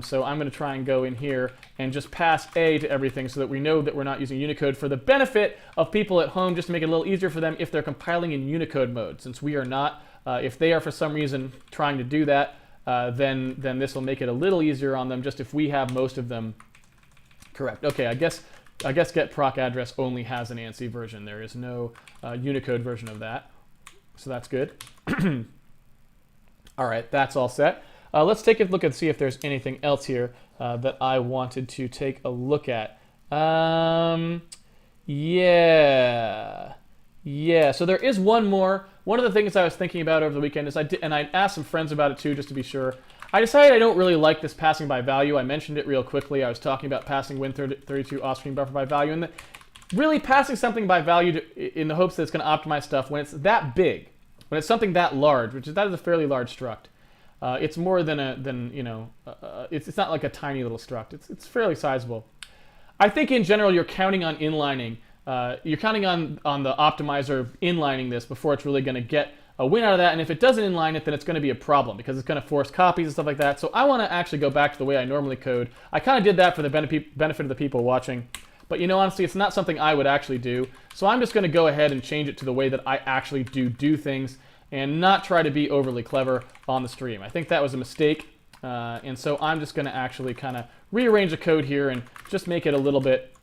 So I'm going to try and go in here and just pass A to everything so that we know that we're not using Unicode for the benefit of people at home, just to make it a little easier for them if they're compiling in Unicode mode. Since we are not, if they are for some reason trying to do that, then this will make it a little easier on them just if we have most of them correct. Okay, I guess get proc address only has an ANSI version. There is no Unicode version of that. So that's good. All right, that's all set. Let's take a look and see if there's anything else here that I wanted to take a look at. Yeah, so there is one more. One of the things I was thinking about over the weekend is and I asked some friends about it too, just to be sure. I decided I don't really like this passing by value. I mentioned it real quickly. I was talking about passing Win32 off-screen buffer by value, and really passing something by value in the hopes that it's going to optimize stuff when it's that big, when it's something that large, that is a fairly large struct. It's more than it's not like a tiny little struct. It's fairly sizable. I think in general you're counting on inlining. You're counting on the optimizer inlining this before it's really going to get a win out of that. And if it doesn't inline it, then it's going to be a problem because it's going to force copies and stuff like that. So I want to actually go back to the way I normally code. I kind of did that for the benefit of the people watching. But honestly, it's not something I would actually do. So I'm just going to go ahead and change it to the way that I actually do things and not try to be overly clever on the stream. I think that was a mistake. And so I'm just going to actually kind of rearrange the code here and just make it a little bit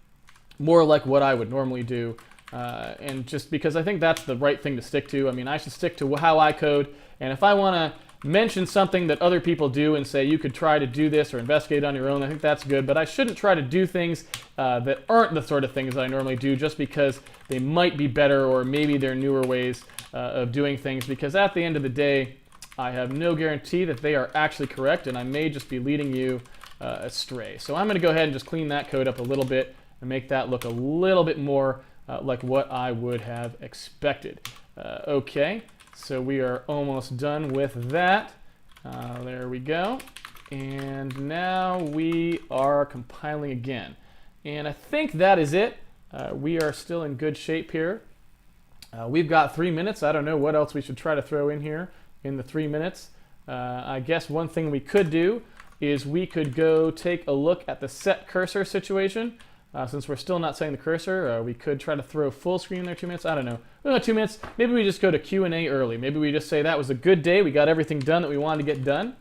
more like what I would normally do. And just because I think that's the right thing to stick to. I mean, I should stick to how I code. And if I want to mention something that other people do and say you could try to do this or investigate on your own, I think that's good. But I shouldn't try to do things that aren't the sort of things that I normally do just because they might be better or maybe they're newer ways of doing things. Because at the end of the day, I have no guarantee that they are actually correct, and I may just be leading you astray. So I'm going to go ahead and just clean that code up a little bit and make that look a little bit more like what I would have expected. Okay, so we are almost done with that. There we go. And now we are compiling again. And I think that is it. We are still in good shape here. We've got 3 minutes. I don't know what else we should try to throw in here in the 3 minutes. I guess one thing we could do is we could go take a look at the set cursor situation. Since we're still not setting the cursor, we could try to throw full screen in there 2 minutes. I don't know. 2 minutes. Maybe we just go to Q&A early. Maybe we just say that was a good day. We got everything done that we wanted to get done.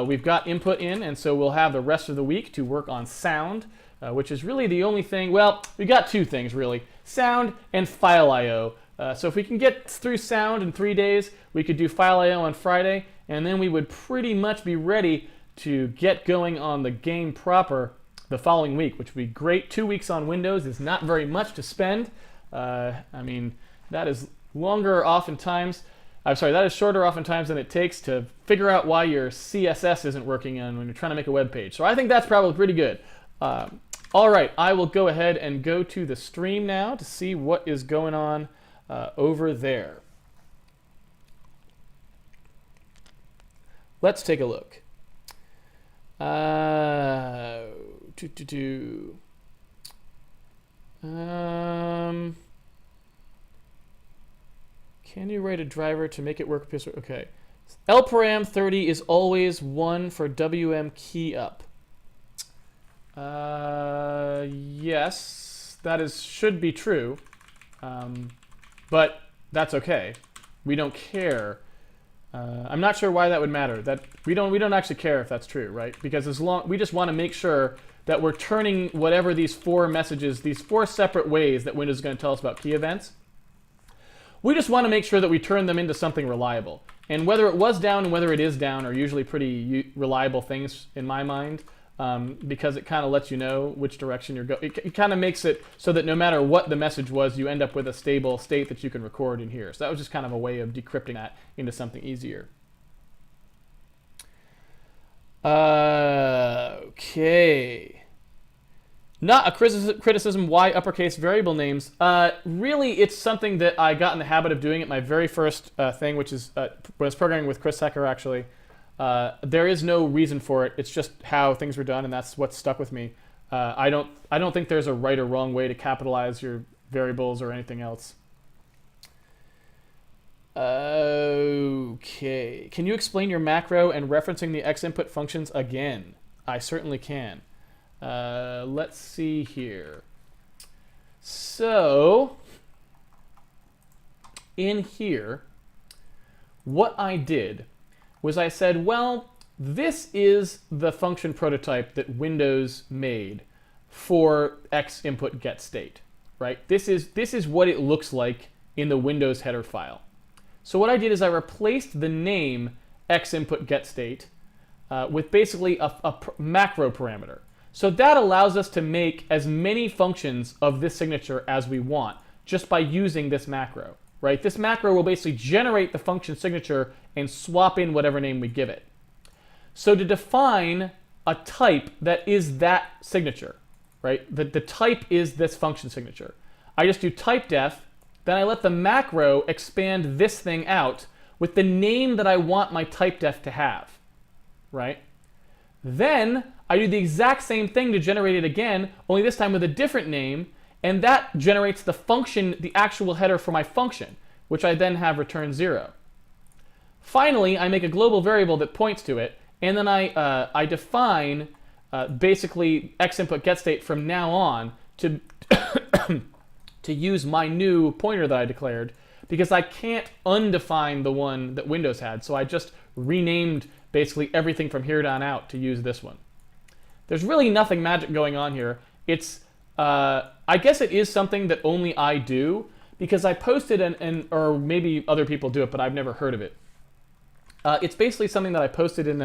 We've got input in, and so we'll have the rest of the week to work on sound, which is really the only thing. Well, we got two things, really. Sound and file I.O. So if we can get through sound in 3 days, we could do file I.O. on Friday, and then we would pretty much be ready to get going on the game proper the following week, which would be great. 2 weeks on Windows is not very much to spend. I mean, that is longer oftentimes. I'm sorry, that is shorter oftentimes than it takes to figure out why your CSS isn't working when you're trying to make a web page. So I think that's probably pretty good. All right, I will go ahead and go to the stream now to see what is going on over there. Let's take a look. Can you write a driver to make it work? Okay. lparam 30 is always 1 for WM key up. Yes, should be true, but that's okay. We don't care. I'm not sure why that would matter. That we don't actually care if that's true, right? Because we just want to make sure that we're turning whatever these four messages, these four separate ways that Windows is going to tell us about key events. We just want to make sure that we turn them into something reliable. And whether it was down and whether it is down are usually pretty reliable things in my mind, because it kind of lets you know which direction you're going. It kind of makes it so that no matter what the message was, you end up with a stable state that you can record in here. So that was just kind of a way of decrypting that into something easier. Okay. Not a criticism, why uppercase variable names. Really, it's something that I got in the habit of doing at my very first thing, which is when I was programming with Chris Hecker, actually. There is no reason for it. It's just how things were done, and that's what stuck with me. I don't think there's a right or wrong way to capitalize your variables or anything else. Okay. Can you explain your macro and referencing the X input functions again? I certainly can. Let's see here. So, in here, what I did was I said, well, this is the function prototype that Windows made for X input get state, right? This is what it looks like in the Windows header file. So what I did is I replaced the name X input get state with basically a macro parameter. So that allows us to make as many functions of this signature as we want just by using this macro, right? This macro will basically generate the function signature and swap in whatever name we give it. So to define a type that is that signature, right? The type is this function signature. I just do type def, then I let the macro expand this thing out with the name that I want my type def to have, right? Then I do the exact same thing to generate it again, only this time with a different name, and that generates the function, the actual header for my function, which I then have return 0. Finally, I make a global variable that points to it, and then I define basically X input get state from now on to to use my new pointer that I declared, because I can't undefine the one that Windows had, so I just renamed basically everything from here on out to use this one. There's really nothing magic going on here. It's, I guess it is something that only I do, because I posted, or maybe other people do it, but I've never heard of it. It's basically something that I posted in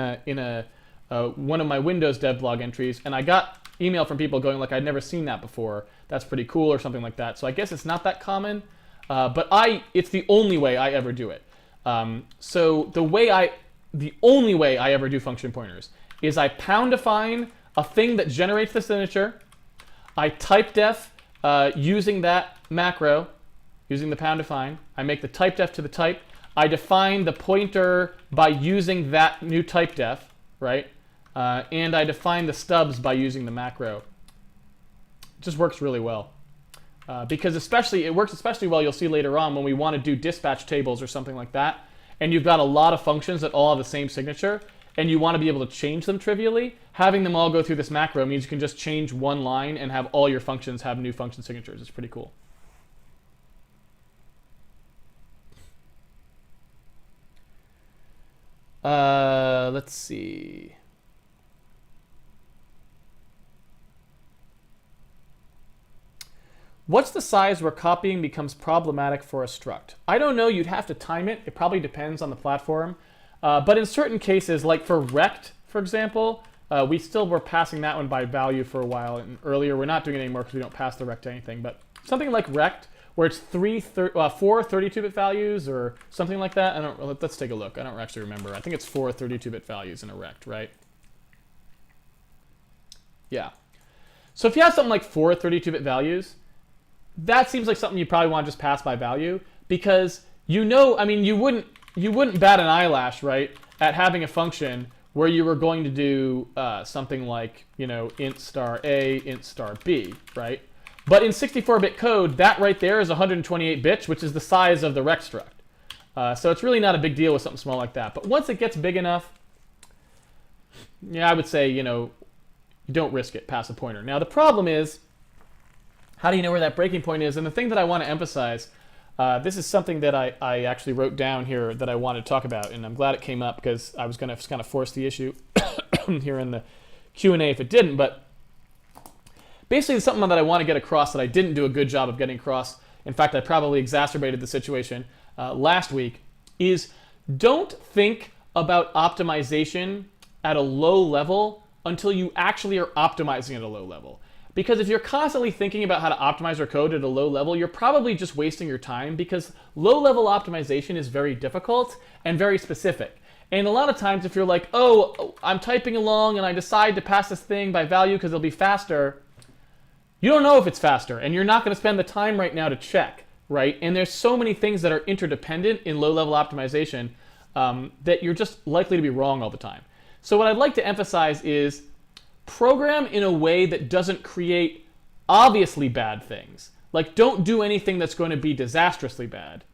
one of my Windows dev blog entries, and I got email from people going like, I'd never seen that before. That's pretty cool, or something like that. So I guess it's not that common, but it's the only way I ever do it. So the only way I ever do function pointers is I pound define a thing that generates the signature. I type def using that macro, using the pound define. I make the type def to the type. I define the pointer by using that new type def, right? And I define the stubs by using the macro. It just works really well. Because it works especially well, you'll see later on, when we want to do dispatch tables or something like that, and you've got a lot of functions that all have the same signature, and you want to be able to change them trivially. Having them all go through this macro means you can just change one line and have all your functions have new function signatures. It's pretty cool. Let's see. What's the size where copying becomes problematic for a struct? I don't know. You'd have to time it. It probably depends on the platform. But in certain cases, like for rect, for example, we still were passing that one by value for a while. And earlier, we're not doing it anymore because we don't pass the rect to anything. But something like rect, where it's 4 32-bit values or something like that. Let's take a look. I don't actually remember. I think it's 4 32-bit values in a rect, right? Yeah. So if you have something like 4 32-bit values, that seems like something you probably want to just pass by value, because you wouldn't bat an eyelash, right, at having a function where you were going to do something like, int star A, int star B, right? But in 64-bit code, that right there is 128 bits, which is the size of the rect struct. So it's really not a big deal with something small like that. But once it gets big enough, yeah, I would say, you don't risk it past the pointer. Now the problem is, how do you know where that breaking point is? And the thing that I want to emphasize, this is something that I actually wrote down here that I wanted to talk about, and I'm glad it came up because I was going to kind of force the issue here in the Q&A if it didn't. But basically, something that I want to get across that I didn't do a good job of getting across, in fact, I probably exacerbated the situation last week, is don't think about optimization at a low level until you actually are optimizing at a low level. Because if you're constantly thinking about how to optimize your code at a low level, you're probably just wasting your time, because low-level optimization is very difficult and very specific. And a lot of times if you're like, oh, I'm typing along and I decide to pass this thing by value because it'll be faster, you don't know if it's faster, and you're not going to spend the time right now to check, right? And there's so many things that are interdependent in low-level optimization that you're just likely to be wrong all the time. So what I'd like to emphasize is program in a way that doesn't create obviously bad things. Like, don't do anything that's going to be disastrously bad.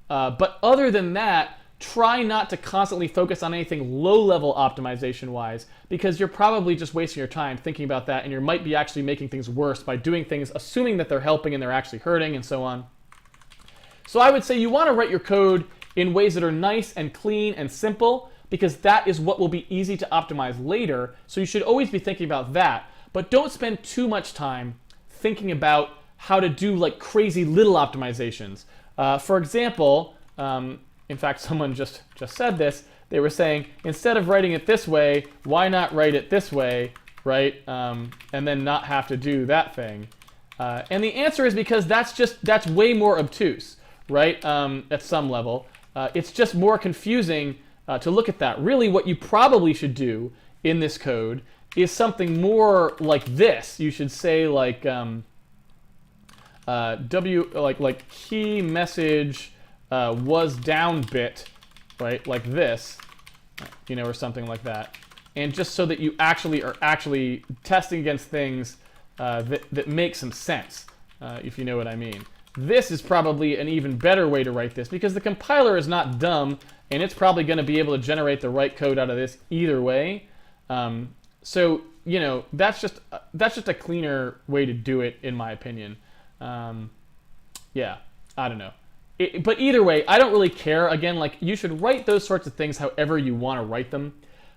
But other than that, try not to constantly focus on anything low-level optimization-wise, because you're probably just wasting your time thinking about that, and you might be actually making things worse by doing things assuming that they're helping and they're actually hurting, and so on. So I would say you want to write your code in ways that are nice and clean and simple, because that is what will be easy to optimize later. So you should always be thinking about that. But don't spend too much time thinking about how to do like crazy little optimizations. For example, in fact, someone just said this. They were saying, instead of writing it this way, why not write it this way, right? And then not have to do that thing. And the answer is because that's way more obtuse, right? At some level. It's just more confusing to look at that. Really, what you probably should do in this code is something more like this. You should say like like key message was down bit, right? Like this, you know, or something like that. And just so that you actually are testing against things that make some sense, if you know what I mean. This is probably an even better way to write this, because the compiler is not dumb, and it's probably going to be able to generate the right code out of this either way. So, you know, that's just a cleaner way to do it, in my opinion. Yeah, I don't know. But either way, I don't really care. Again, like, you should write those sorts of things however you want to write them.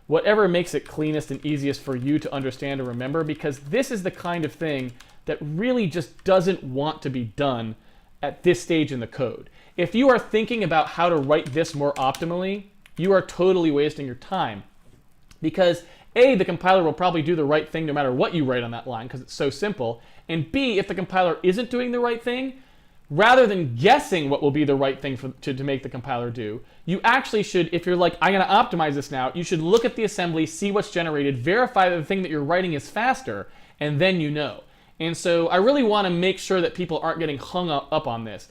Whatever makes it cleanest and easiest for you to understand and remember, because this is the kind of thing that really just doesn't want to be done at this stage in the code. If you are thinking about how to write this more optimally, you are totally wasting your time. Because A, the compiler will probably do the right thing no matter what you write on that line, because it's so simple. And B, if the compiler isn't doing the right thing, rather than guessing what will be the right thing to make the compiler do, you actually should, if you're like, I'm going to optimize this now, you should look at the assembly, see what's generated, verify that the thing that you're writing is faster, and then you know. And so I really want to make sure that people aren't getting hung up on this.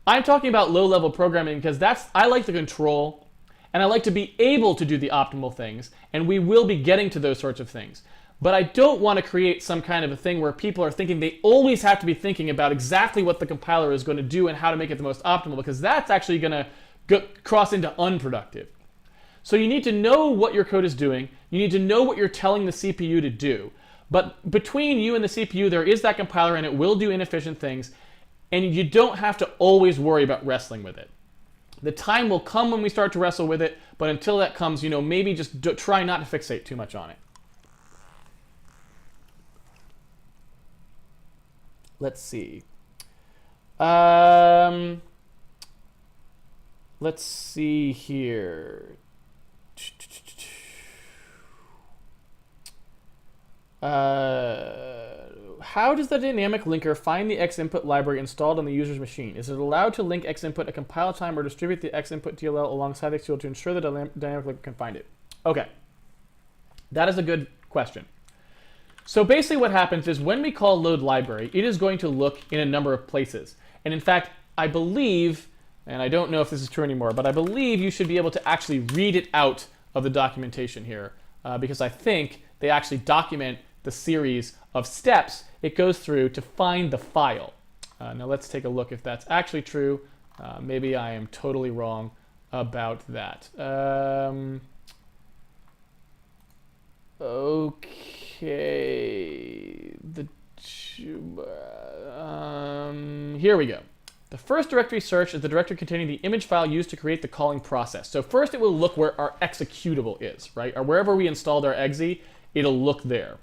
I'm talking about low-level programming because I like the control, and I like to be able to do the optimal things, and we will be getting to those sorts of things. But I don't want to create some kind of a thing where people are thinking they always have to be thinking about exactly what the compiler is going to do and how to make it the most optimal, because that's actually going to cross into unproductive. So you need to know what your code is doing. You need to know what you're telling the CPU to do. But between you and the CPU, there is that compiler, and it will do inefficient things, and you don't have to always worry about wrestling with it. The time will come when we start to wrestle with it, but until that comes, you know, maybe just try not to fixate too much on it. Let's see. Let's see here. How does the dynamic linker find the Xinput library installed on the user's machine? Is it allowed to link Xinput at compile time or distribute the Xinput DLL alongside the XTL to ensure the dynamic linker can find it? Okay, that is a good question. So basically what happens is when we call load library, it is going to look in a number of places. And in fact, I believe, and I don't know if this is true anymore, but I believe you should be able to actually read it out of the documentation here, because I think they actually document the series of steps it goes through to find the file. Now let's take a look if that's actually true. Maybe I am totally wrong about that. Okay. Okay, here we go. The first directory search is the directory containing the image file used to create the calling process. So first it will look where our executable is, right? Or wherever we installed our exe, it'll look there.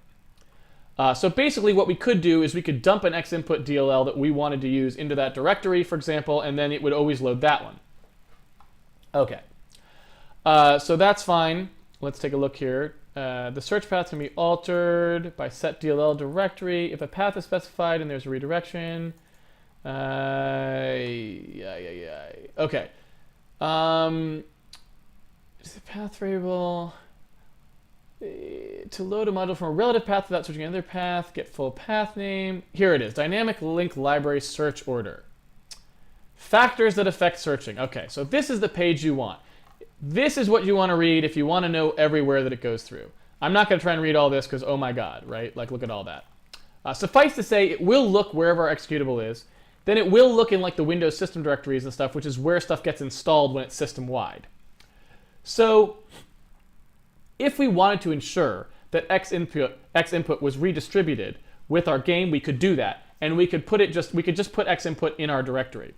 So basically what we could do is we could dump an xinput DLL that we wanted to use into that directory, for example, and then it would always load that one. Okay. So that's fine. Let's take a look here. The search path can be altered by set DLL directory. If a path is specified and there's a redirection. Okay. Is the path variable to load a module from a relative path without switching another path? Get full path name. Here it is. Dynamic link library search order. Factors that affect searching. Okay, so this is the page you want. This is what you want to read if you want to know everywhere that it goes through. I'm not going to try and read all this because, oh my god, right? Like, look at all that. Suffice to say, it will look wherever our executable is. Then it will look in like the Windows system directories and stuff, which is where stuff gets installed when it's system-wide. So if we wanted to ensure that X input was redistributed with our game, we could do that, and we could just put X input in our directory.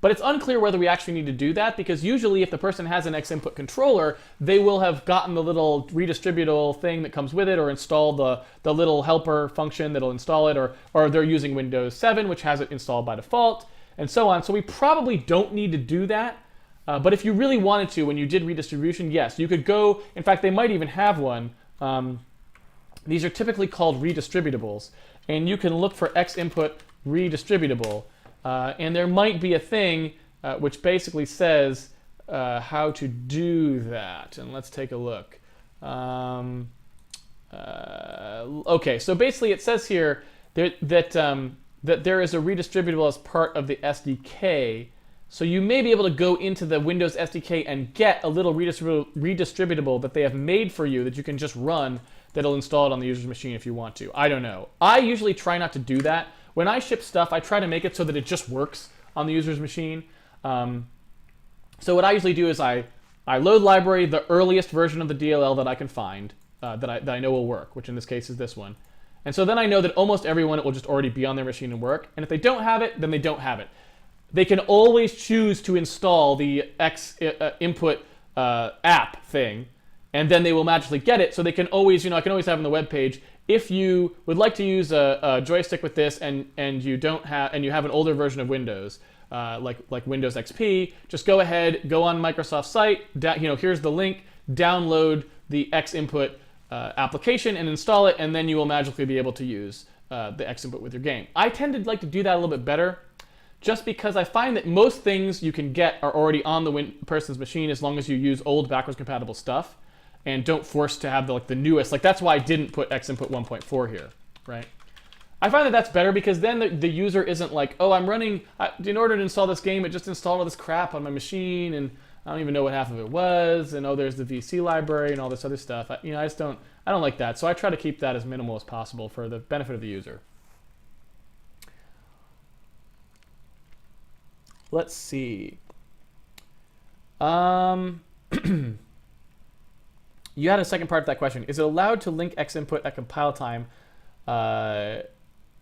But it's unclear whether we actually need to do that, because usually if the person has an X input controller, they will have gotten the little redistributable thing that comes with it, or installed the little helper function that'll install it, or they're using Windows 7, which has it installed by default, and so on. So we probably don't need to do that. But if you really wanted to, when you did redistribution, yes, you could go. In fact, they might even have one. These are typically called redistributables, and you can look for X input redistributable. And there might be a thing which basically says how to do that. And let's take a look. Okay, so basically it says here that there is a redistributable as part of the SDK. So you may be able to go into the Windows SDK and get a little redistributable that they have made for you that you can just run, that'll install it on the user's machine if you want to. I don't know. I usually try not to do that. When I ship stuff, I try to make it so that it just works on the user's machine. So what I usually do is I load library, the earliest version of the DLL that I can find, that I know will work, which in this case is this one. And so then I know that almost everyone, it will just already be on their machine and work. And if they don't have it, then they don't have it. They can always choose to install the X input app thing, and then they will magically get it. So they can always, I can always have on the web page, if you would like to use a joystick with this, and you have an older version of Windows, like Windows XP, just go ahead, go on Microsoft's site. Here's the link. Download the X input application and install it, and then you will magically be able to use the X input with your game. I tend to like to do that a little bit better, just because I find that most things you can get are already on the person's machine as long as you use old backwards compatible stuff and don't force to have the newest. Like, that's why I didn't put X input 1.4 here, right? I find that that's better, because then the user isn't like, oh, I'm running, in order to install this game, it just installed all this crap on my machine, and I don't even know what half of it was, and oh, there's the VC library and all this other stuff. I don't like that, so I try to keep that as minimal as possible for the benefit of the user. Let's see. You had a second part of that question. Is it allowed to link X input at compile time?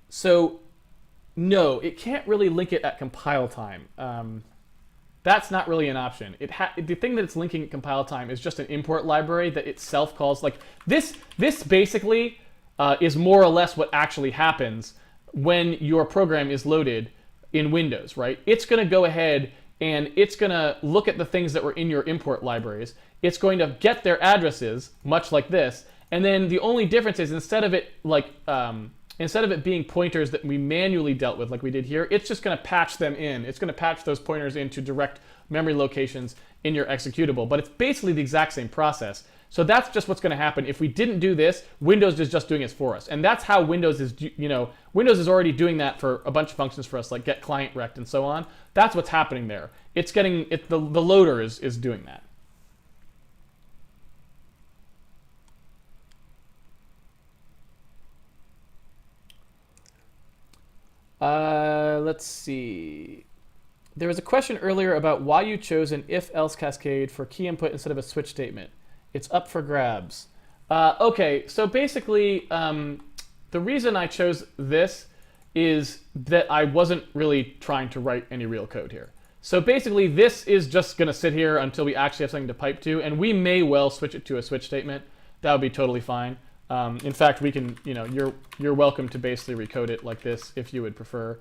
So no, it can't really link it at compile time. That's not really an option. The thing that it's linking at compile time is just an import library that itself calls, like, this basically is more or less what actually happens when your program is loaded in Windows, right? It's going to go ahead and it's going to look at the things that were in your import libraries. It's going to get their addresses, much like this, and then the only difference is instead of it being pointers that we manually dealt with like we did here, it's just going to patch them in. It's going to patch those pointers into direct memory locations in your executable, but it's basically the exact same process. So that's just what's going to happen. If we didn't do this, Windows is just doing it for us. And that's how Windows is, Windows is already doing that for a bunch of functions for us, like get client rect and so on. That's what's happening there. It's getting, the loader is doing that. Let's see. There was a question earlier about why you chose an if-else cascade for key input instead of a switch statement. It's up for grabs. Okay, so basically, the reason I chose this is that I wasn't really trying to write any real code here. So basically, this is just going to sit here until we actually have something to pipe to, and we may well switch it to a switch statement. That would be totally fine. In fact, we can, you're welcome to basically recode it like this if you would prefer.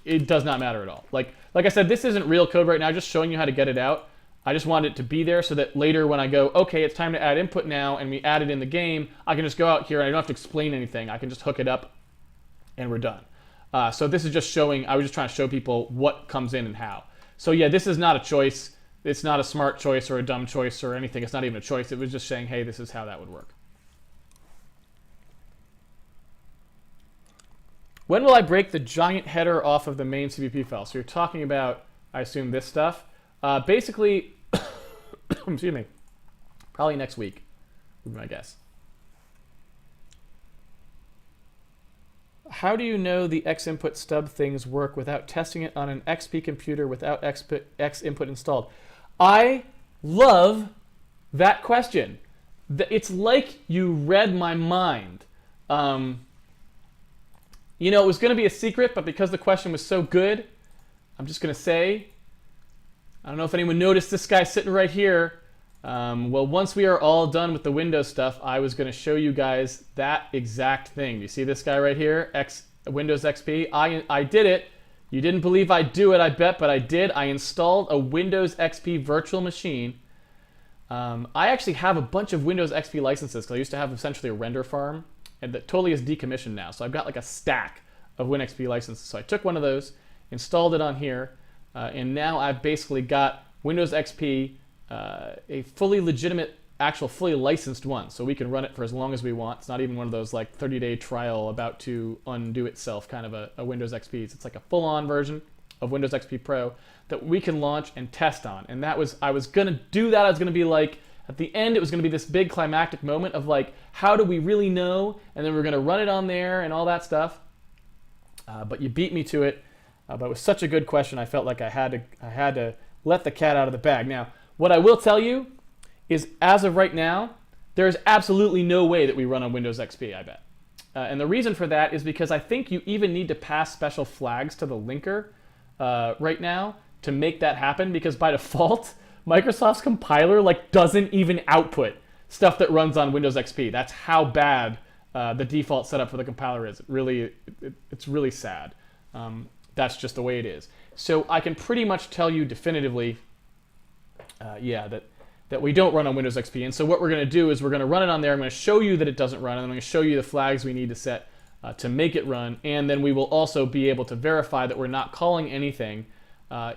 It does not matter at all. Like I said, this isn't real code right now, just showing you how to get it out. I just wanted it to be there so that later when I go, okay, it's time to add input now, and we add it in the game, I can just go out here and I don't have to explain anything. I can just hook it up and we're done. So this is just showing, I was just trying to show people what comes in and how. So yeah, this is not a choice. It's not a smart choice or a dumb choice or anything. It's not even a choice. It was just saying, hey, this is how that would work. When will I break the giant header off of the main CVP file? So you're talking about, I assume, this stuff. Basically, excuse me, probably next week, would be my guess. How do you know the X input stub things work without testing it on an XP computer without X input installed? I love that question. It's like you read my mind. It was going to be a secret, but because the question was so good, I'm just going to say, I don't know if anyone noticed this guy sitting right here. Well, once we are all done with the Windows stuff, I was going to show you guys that exact thing. You see this guy right here, Windows XP? I did it. You didn't believe I'd do it, I bet, but I did. I installed a Windows XP virtual machine. I actually have a bunch of Windows XP licenses because I used to have essentially a render farm, and that totally is decommissioned now. So I've got like a stack of WinXP licenses. So I took one of those, installed it on here, and now I've basically got Windows XP, a fully legitimate, actual fully licensed one. So we can run it for as long as we want. It's not even one of those like 30-day trial about to undo itself kind of a Windows XP. It's like a full-on version of Windows XP Pro that we can launch and test on. And I was gonna do that. I was gonna be like, at the end, it was gonna be this big climactic moment of like, how do we really know? And then we're gonna run it on there and all that stuff. But you beat me to it. But it was such a good question, I felt like I had to let the cat out of the bag. Now, what I will tell you is, as of right now, there is absolutely no way that we run on Windows XP, I bet. And the reason for that is because I think you even need to pass special flags to the linker right now to make that happen, because by default, Microsoft's compiler doesn't even output stuff that runs on Windows XP. That's how bad the default setup for the compiler is. It's really sad. That's just the way it is. So I can pretty much tell you definitively, that we don't run on Windows XP. And so what we're going to do is we're going to run it on there. I'm going to show you that it doesn't run, and I'm going to show you the flags we need to set to make it run. And then we will also be able to verify that we're not calling anything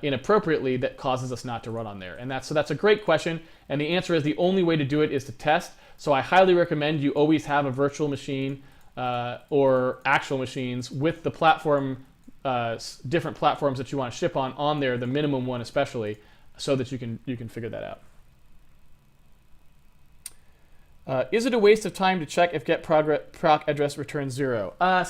inappropriately that causes us not to run on there. And that's a great question. And the answer is the only way to do it is to test. So I highly recommend you always have a virtual machine or actual machines with the platform, different platforms that you want to ship on there, the minimum one especially, so that you can figure that out. Is it a waste of time to check if get proc address returns 0? I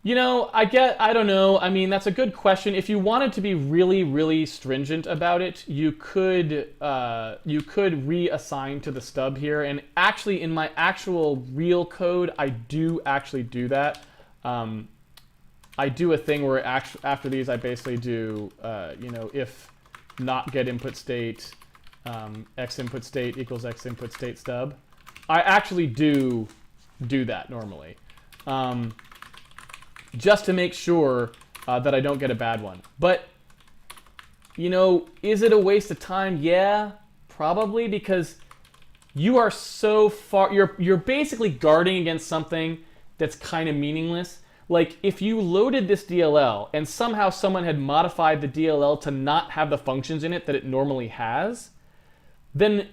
don't know. I mean, that's a good question. If you wanted to be really, really stringent about it, you could reassign to the stub here. And actually, in my actual real code, I do actually do that. I do a thing where after these, I basically do, if not get input state, x input state equals x input state stub. I actually do that normally, just to make sure that I don't get a bad one. But, is it a waste of time? Yeah, probably, because you are so far, you're basically guarding against something that's kind of meaningless. Like, if you loaded this DLL and somehow someone had modified the DLL to not have the functions in it that it normally has, then,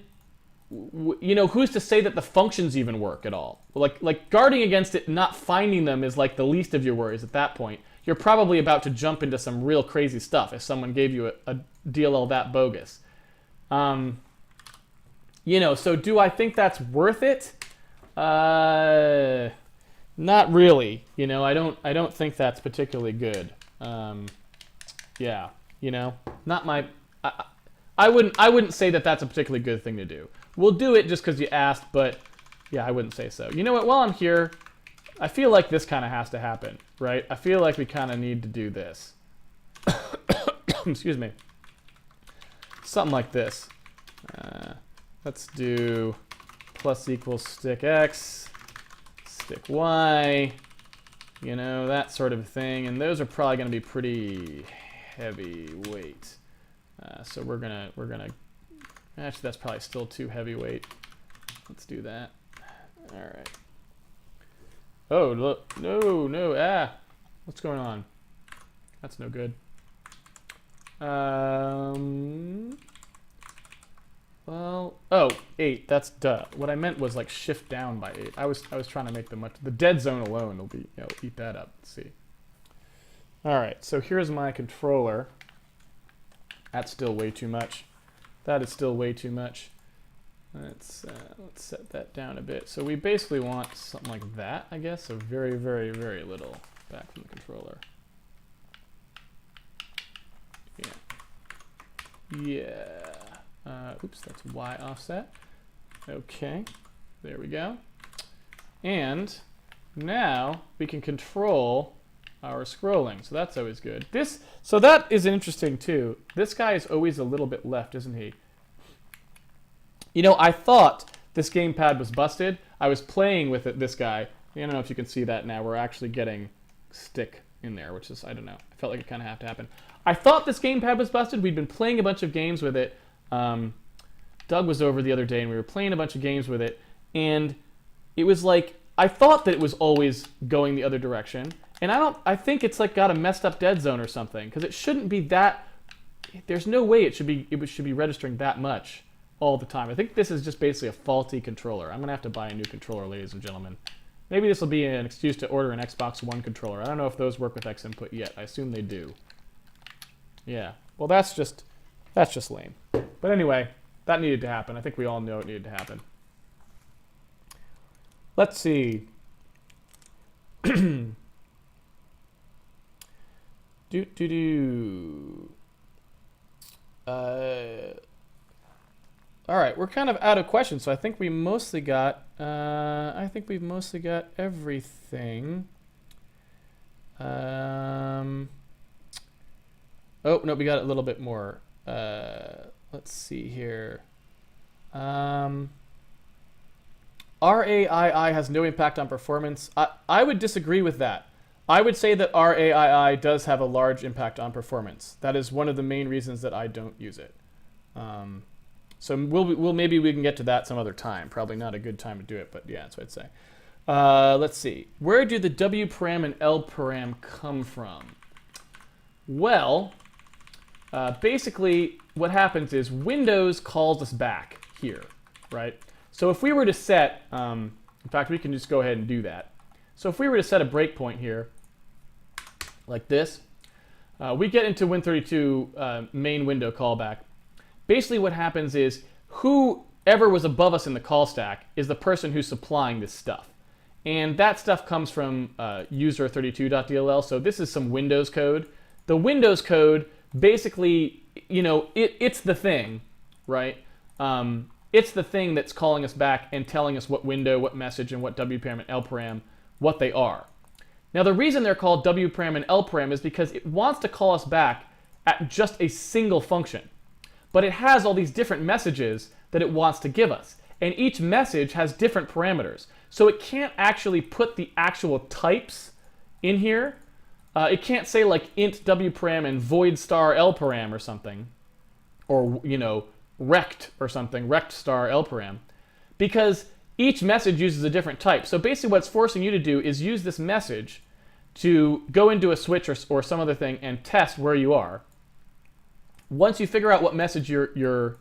who's to say that the functions even work at all? Like guarding against it, not finding them is like the least of your worries at that point. You're probably about to jump into some real crazy stuff if someone gave you a DLL that bogus. So do I think that's worth it? Not really. I don't think that's particularly good. Not my. I wouldn't say that that's a particularly good thing to do. We'll do it just because you asked, but yeah, I wouldn't say so. You know what? While I'm here, I feel like this kind of has to happen, right? I feel like we kind of need to do this. Excuse me. Something like this. Let's do plus equals stick X, stick Y, you know, that sort of thing. And those are probably going to be pretty heavy weight. So we're gonna, actually that's probably still too heavyweight. Let's do that. All right. Oh, look, no, what's going on? That's no good. Well, oh, 8, that's duh. What I meant was like shift down by 8. I was trying to make the dead zone alone will be, you know, eat that up. Let's see. All right, so here's my controller. That's still way too much. That is still way too much. Let's set that down a bit. So we basically want something like that, I guess. So very, very, very little back from the controller. Yeah. Oops, that's Y offset. Okay, there we go. And now we can control our scrolling, so that's always good. So that is interesting too. This guy is always a little bit left, isn't he? You know, I thought this gamepad was busted. I was playing with it, this guy. I don't know if you can see that now. We're actually getting stick in there, which is, I don't know. I felt like it kind of had to happen. I thought this gamepad was busted. We'd been playing a bunch of games with it. Doug was over the other day, and we were playing a bunch of games with it. And it was like, I thought that it was always going the other direction. And I think it's like got a messed up dead zone or something, because it shouldn't be that, there's no way it should be registering that much all the time. I think this is just basically a faulty controller. I'm going to have to buy a new controller, ladies and gentlemen. Maybe this will be an excuse to order an Xbox One controller. I don't know if those work with X input yet. I assume they do. Yeah. Well, that's just lame. But anyway, that needed to happen. I think we all know it needed to happen. Let's see. All right, we're kind of out of questions, so I think we mostly got. I think we've mostly got everything. Oh no, we got a little bit more. Let's see here. RAII has no impact on performance. I would disagree with that. I would say that RAII does have a large impact on performance. That is one of the main reasons that I don't use it. So maybe we can get to that some other time. Probably not a good time to do it, but yeah, that's what I'd say. Let's see. Where do the W param and L param come from? Well, basically what happens is Windows calls us back here, right? So if we were to set, in fact, we can just go ahead and do that. So if we were to set a breakpoint here, like this, we get into Win32 main window callback. Basically what happens is whoever was above us in the call stack is the person who's supplying this stuff. And that stuff comes from user32.dll, so this is some Windows code. The Windows code, basically, you know, it's the thing, right? It's the thing that's calling us back and telling us what window, what message, and what WParam and LParam, what they are. Now the reason they're called WParam and LParam is because it wants to call us back at just a single function. But it has all these different messages that it wants to give us. And each message has different parameters. So it can't actually put the actual types in here. It can't say like int WParam and void star LParam or something. Or, you know, rect or something, rect star LParam. Because each message uses a different type. So basically what it's forcing you to do is use this message to go into a switch or some other thing and test where you are. Once you figure out what message you're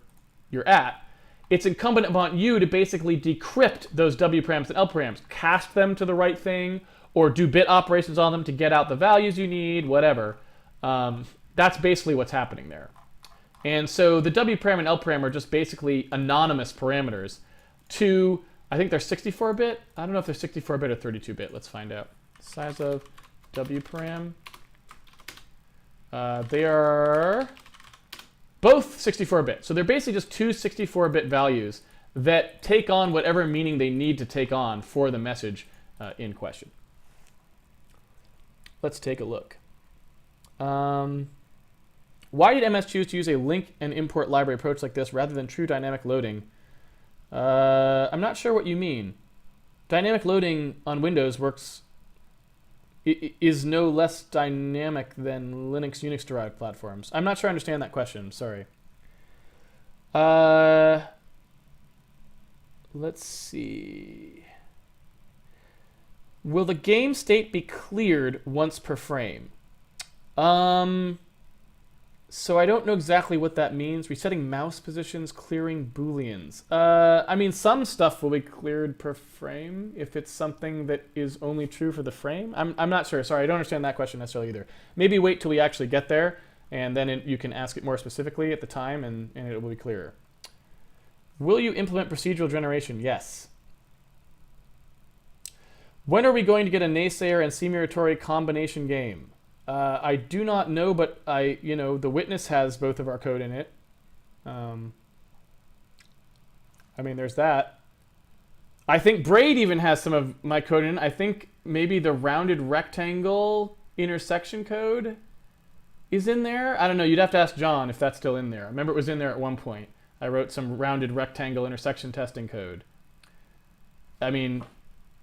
at, it's incumbent upon you to basically decrypt those WParams and LParams, cast them to the right thing, or do bit operations on them to get out the values you need, whatever. That's basically what's happening there. And so the WParam and LParam are just basically anonymous parameters to, I think they're 64-bit. I don't know if they're 64-bit or 32-bit. Let's find out. Size of WParam. They are both 64-bit. So they're basically just two 64-bit values that take on whatever meaning they need to take on for the message in question. Let's take a look. Why did MS choose to use a link and import library approach like this rather than true dynamic loading? I'm not sure what you mean. Dynamic loading on Windows is no less dynamic than Linux, Unix-derived platforms. I'm not sure I understand that question. Sorry. Let's see. Will the game state be cleared once per frame? So I don't know exactly what that means. Resetting mouse positions, clearing booleans. I mean, some stuff will be cleared per frame if it's something that is only true for the frame. I'm not sure. Sorry, I don't understand that question necessarily either. Maybe wait till we actually get there, and then you can ask it more specifically at the time, and it will be clearer. Will you implement procedural generation? Yes. When are we going to get a naysayer and simulatory combination game? I do not know, but The Witness has both of our code in it. I mean, there's that. I think Braid even has some of my code in it. I think maybe the rounded rectangle intersection code is in there. I don't know. You'd have to ask John if that's still in there. I remember it was in there at one point. I wrote some rounded rectangle intersection testing code. I mean,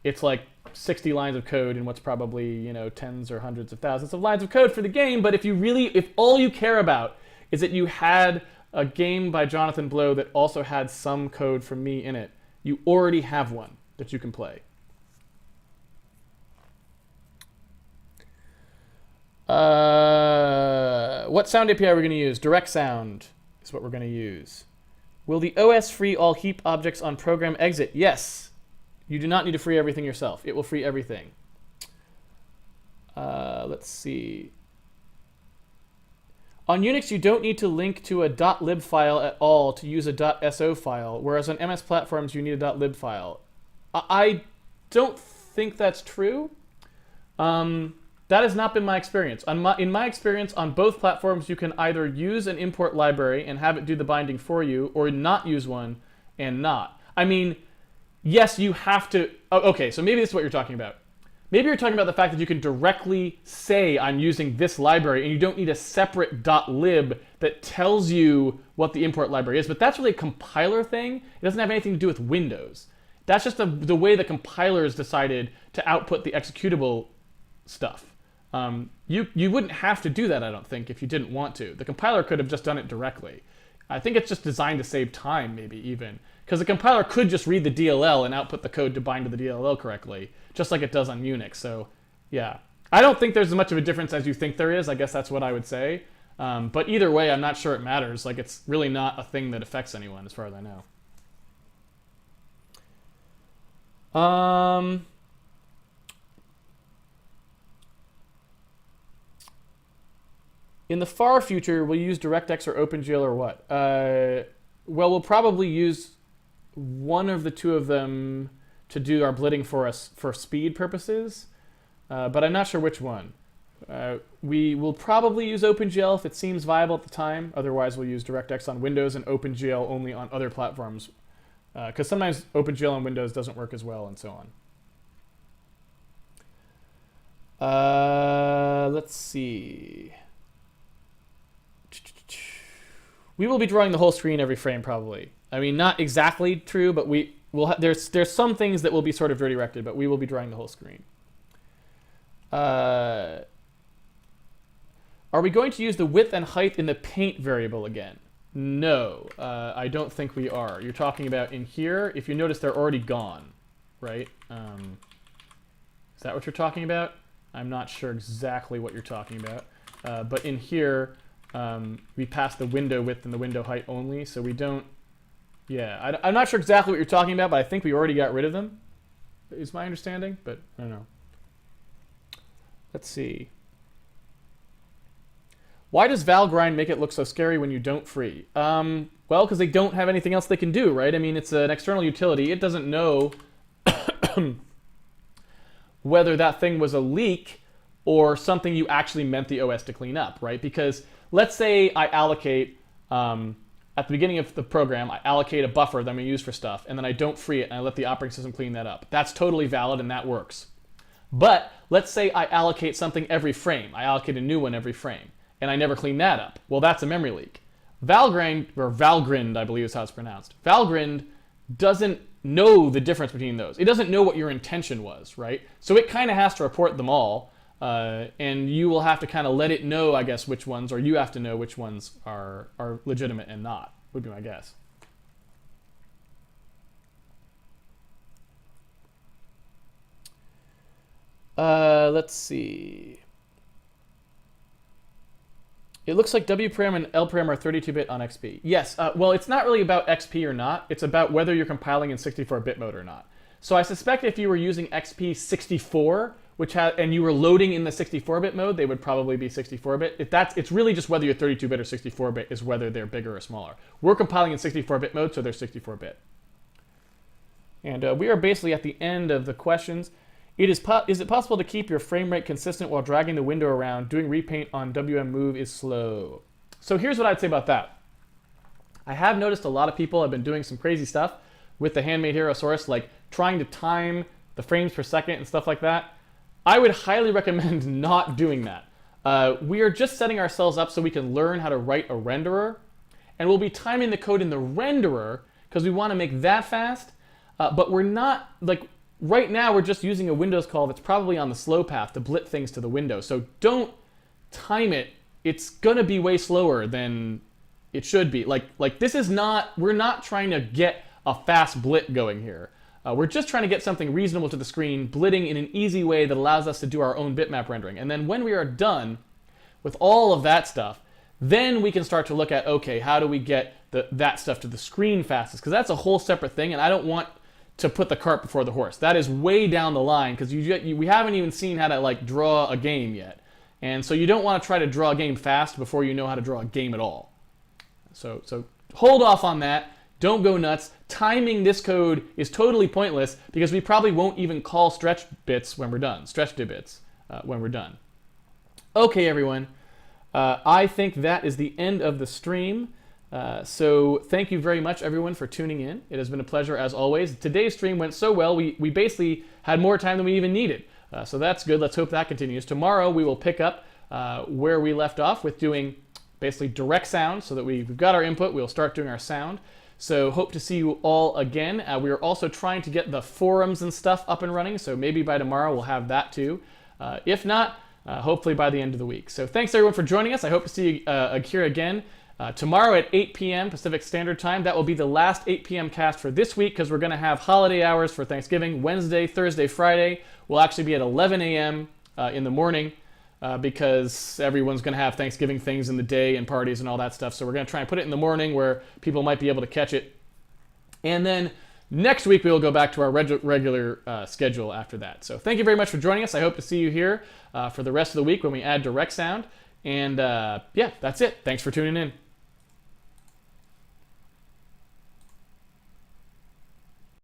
it's like 60 lines of code in what's probably, tens or hundreds of thousands of lines of code for the game. But if all you care about is that you had a game by Jonathan Blow that also had some code from me in it, you already have one that you can play. What sound API are we going to use? Direct sound is what we're going to use. Will the OS free all heap objects on program exit? Yes. You do not need to free everything yourself. It will free everything. Let's see. On Unix, you don't need to link to a .lib file at all to use a .so file, whereas on MS platforms, you need a .lib file. I don't think that's true. That has not been my experience. In my experience, on both platforms, you can either use an import library and have it do the binding for you, or not use one and not. I mean, yes, you have to... Okay, so maybe this is what you're talking about. Maybe you're talking about the fact that you can directly say, I'm using this library, and you don't need a separate .lib that tells you what the import library is. But that's really a compiler thing. It doesn't have anything to do with Windows. That's just the way the compilers decided to output the executable stuff. You wouldn't have to do that, I don't think, if you didn't want to. The compiler could have just done it directly. I think it's just designed to save time, maybe, even. Because the compiler could just read the DLL and output the code to bind to the DLL correctly, just like it does on Unix. So, yeah. I don't think there's as much of a difference as you think there is. I guess that's what I would say. But either way, I'm not sure it matters. Like, it's really not a thing that affects anyone, as far as I know. In the far future, we'll use DirectX or OpenGL or what? Well, we'll probably use one of the two of them to do our blitting for us for speed purposes, but I'm not sure which one. We will probably use OpenGL if it seems viable at the time. Otherwise, we'll use DirectX on Windows and OpenGL only on other platforms, because sometimes OpenGL on Windows doesn't work as well, and so on. Let's see. We will be drawing the whole screen every frame, probably. I mean, not exactly true, but there's some things that will be sort of redirected, but we will be drawing the whole screen. Are we going to use the width and height in the paint variable again? No, I don't think we are. You're talking about in here. If you notice, they're already gone, right? Is that what you're talking about? I'm not sure exactly what you're talking about. But in here, we pass the window width and the window height only, so we don't... Yeah, I'm not sure exactly what you're talking about, but I think we already got rid of them, is my understanding, but I don't know. Let's see. Why does Valgrind make it look so scary when you don't free? Well, because they don't have anything else they can do, right? I mean, it's an external utility. It doesn't know whether that thing was a leak or something you actually meant the OS to clean up, right? Because let's say I allocate at the beginning of the program, I allocate a buffer that I'm going to use for stuff, and then I don't free it, and I let the operating system clean that up. That's totally valid, and that works. But let's say I allocate something every frame. I allocate a new one every frame, and I never clean that up. Well, that's a memory leak. Valgrind, I believe is how it's pronounced. Valgrind doesn't know the difference between those. It doesn't know what your intention was, right? So it kind of has to report them all, and you will have to kind of let it know, I guess, which ones, or you have to know which ones are legitimate and not, would be my guess. Let's see. It looks like WPRAM and LPRAM are 32-bit on XP. Yes, well, it's not really about XP or not. It's about whether you're compiling in 64-bit mode or not. So I suspect if you were using XP 64, and you were loading in the 64-bit mode, they would probably be 64-bit. It's really just whether you're 32-bit or 64-bit is whether they're bigger or smaller. We're compiling in 64-bit mode, so they're 64-bit. And we are basically at the end of the questions. Is it possible to keep your frame rate consistent while dragging the window around? Doing repaint on WM Move is slow. So here's what I'd say about that. I have noticed a lot of people have been doing some crazy stuff with the Handmade Hero source, like trying to time the frames per second and stuff like that. I would highly recommend not doing that. We are just setting ourselves up so we can learn how to write a renderer, and we'll be timing the code in the renderer because we want to make that fast, but we're not, like, right now we're just using a Windows call that's probably on the slow path to blit things to the window. So don't time it. It's going to be way slower than it should be. Like this is not, we're not trying to get a fast blit going here. We're just trying to get something reasonable to the screen, blitting in an easy way that allows us to do our own bitmap rendering. And then when we are done with all of that stuff, then we can start to look at, okay, how do we get that stuff to the screen fastest? Because that's a whole separate thing, and I don't want to put the cart before the horse. That is way down the line, because we haven't even seen how to like draw a game yet. And so you don't want to try to draw a game fast before you know how to draw a game at all. So hold off on that. Don't go nuts. Timing this code is totally pointless because we probably won't even call stretch bits when we're done. Stretch bits when we're done. Okay, everyone. I think that is the end of the stream. So thank you very much, everyone, for tuning in. It has been a pleasure, as always. Today's stream went so well, we basically had more time than we even needed. So that's good. Let's hope that continues. Tomorrow, we will pick up where we left off with doing basically direct sound, so that we've got our input. We'll start doing our sound. So hope to see you all again. We are also trying to get the forums and stuff up and running, so maybe by tomorrow we'll have that too. If not, hopefully by the end of the week. So thanks everyone for joining us. I hope to see you here again tomorrow at 8 p.m. Pacific Standard Time. That will be the last 8 p.m. cast for this week because we're going to have holiday hours for Thanksgiving. Wednesday, Thursday, Friday will actually be at 11 a.m. In the morning because everyone's going to have Thanksgiving things in the day and parties and all that stuff. So we're going to try and put it in the morning where people might be able to catch it. And then next week we will go back to our regular schedule after that. So thank you very much for joining us. I hope to see you here for the rest of the week when we add direct sound. And yeah, that's it. Thanks for tuning in.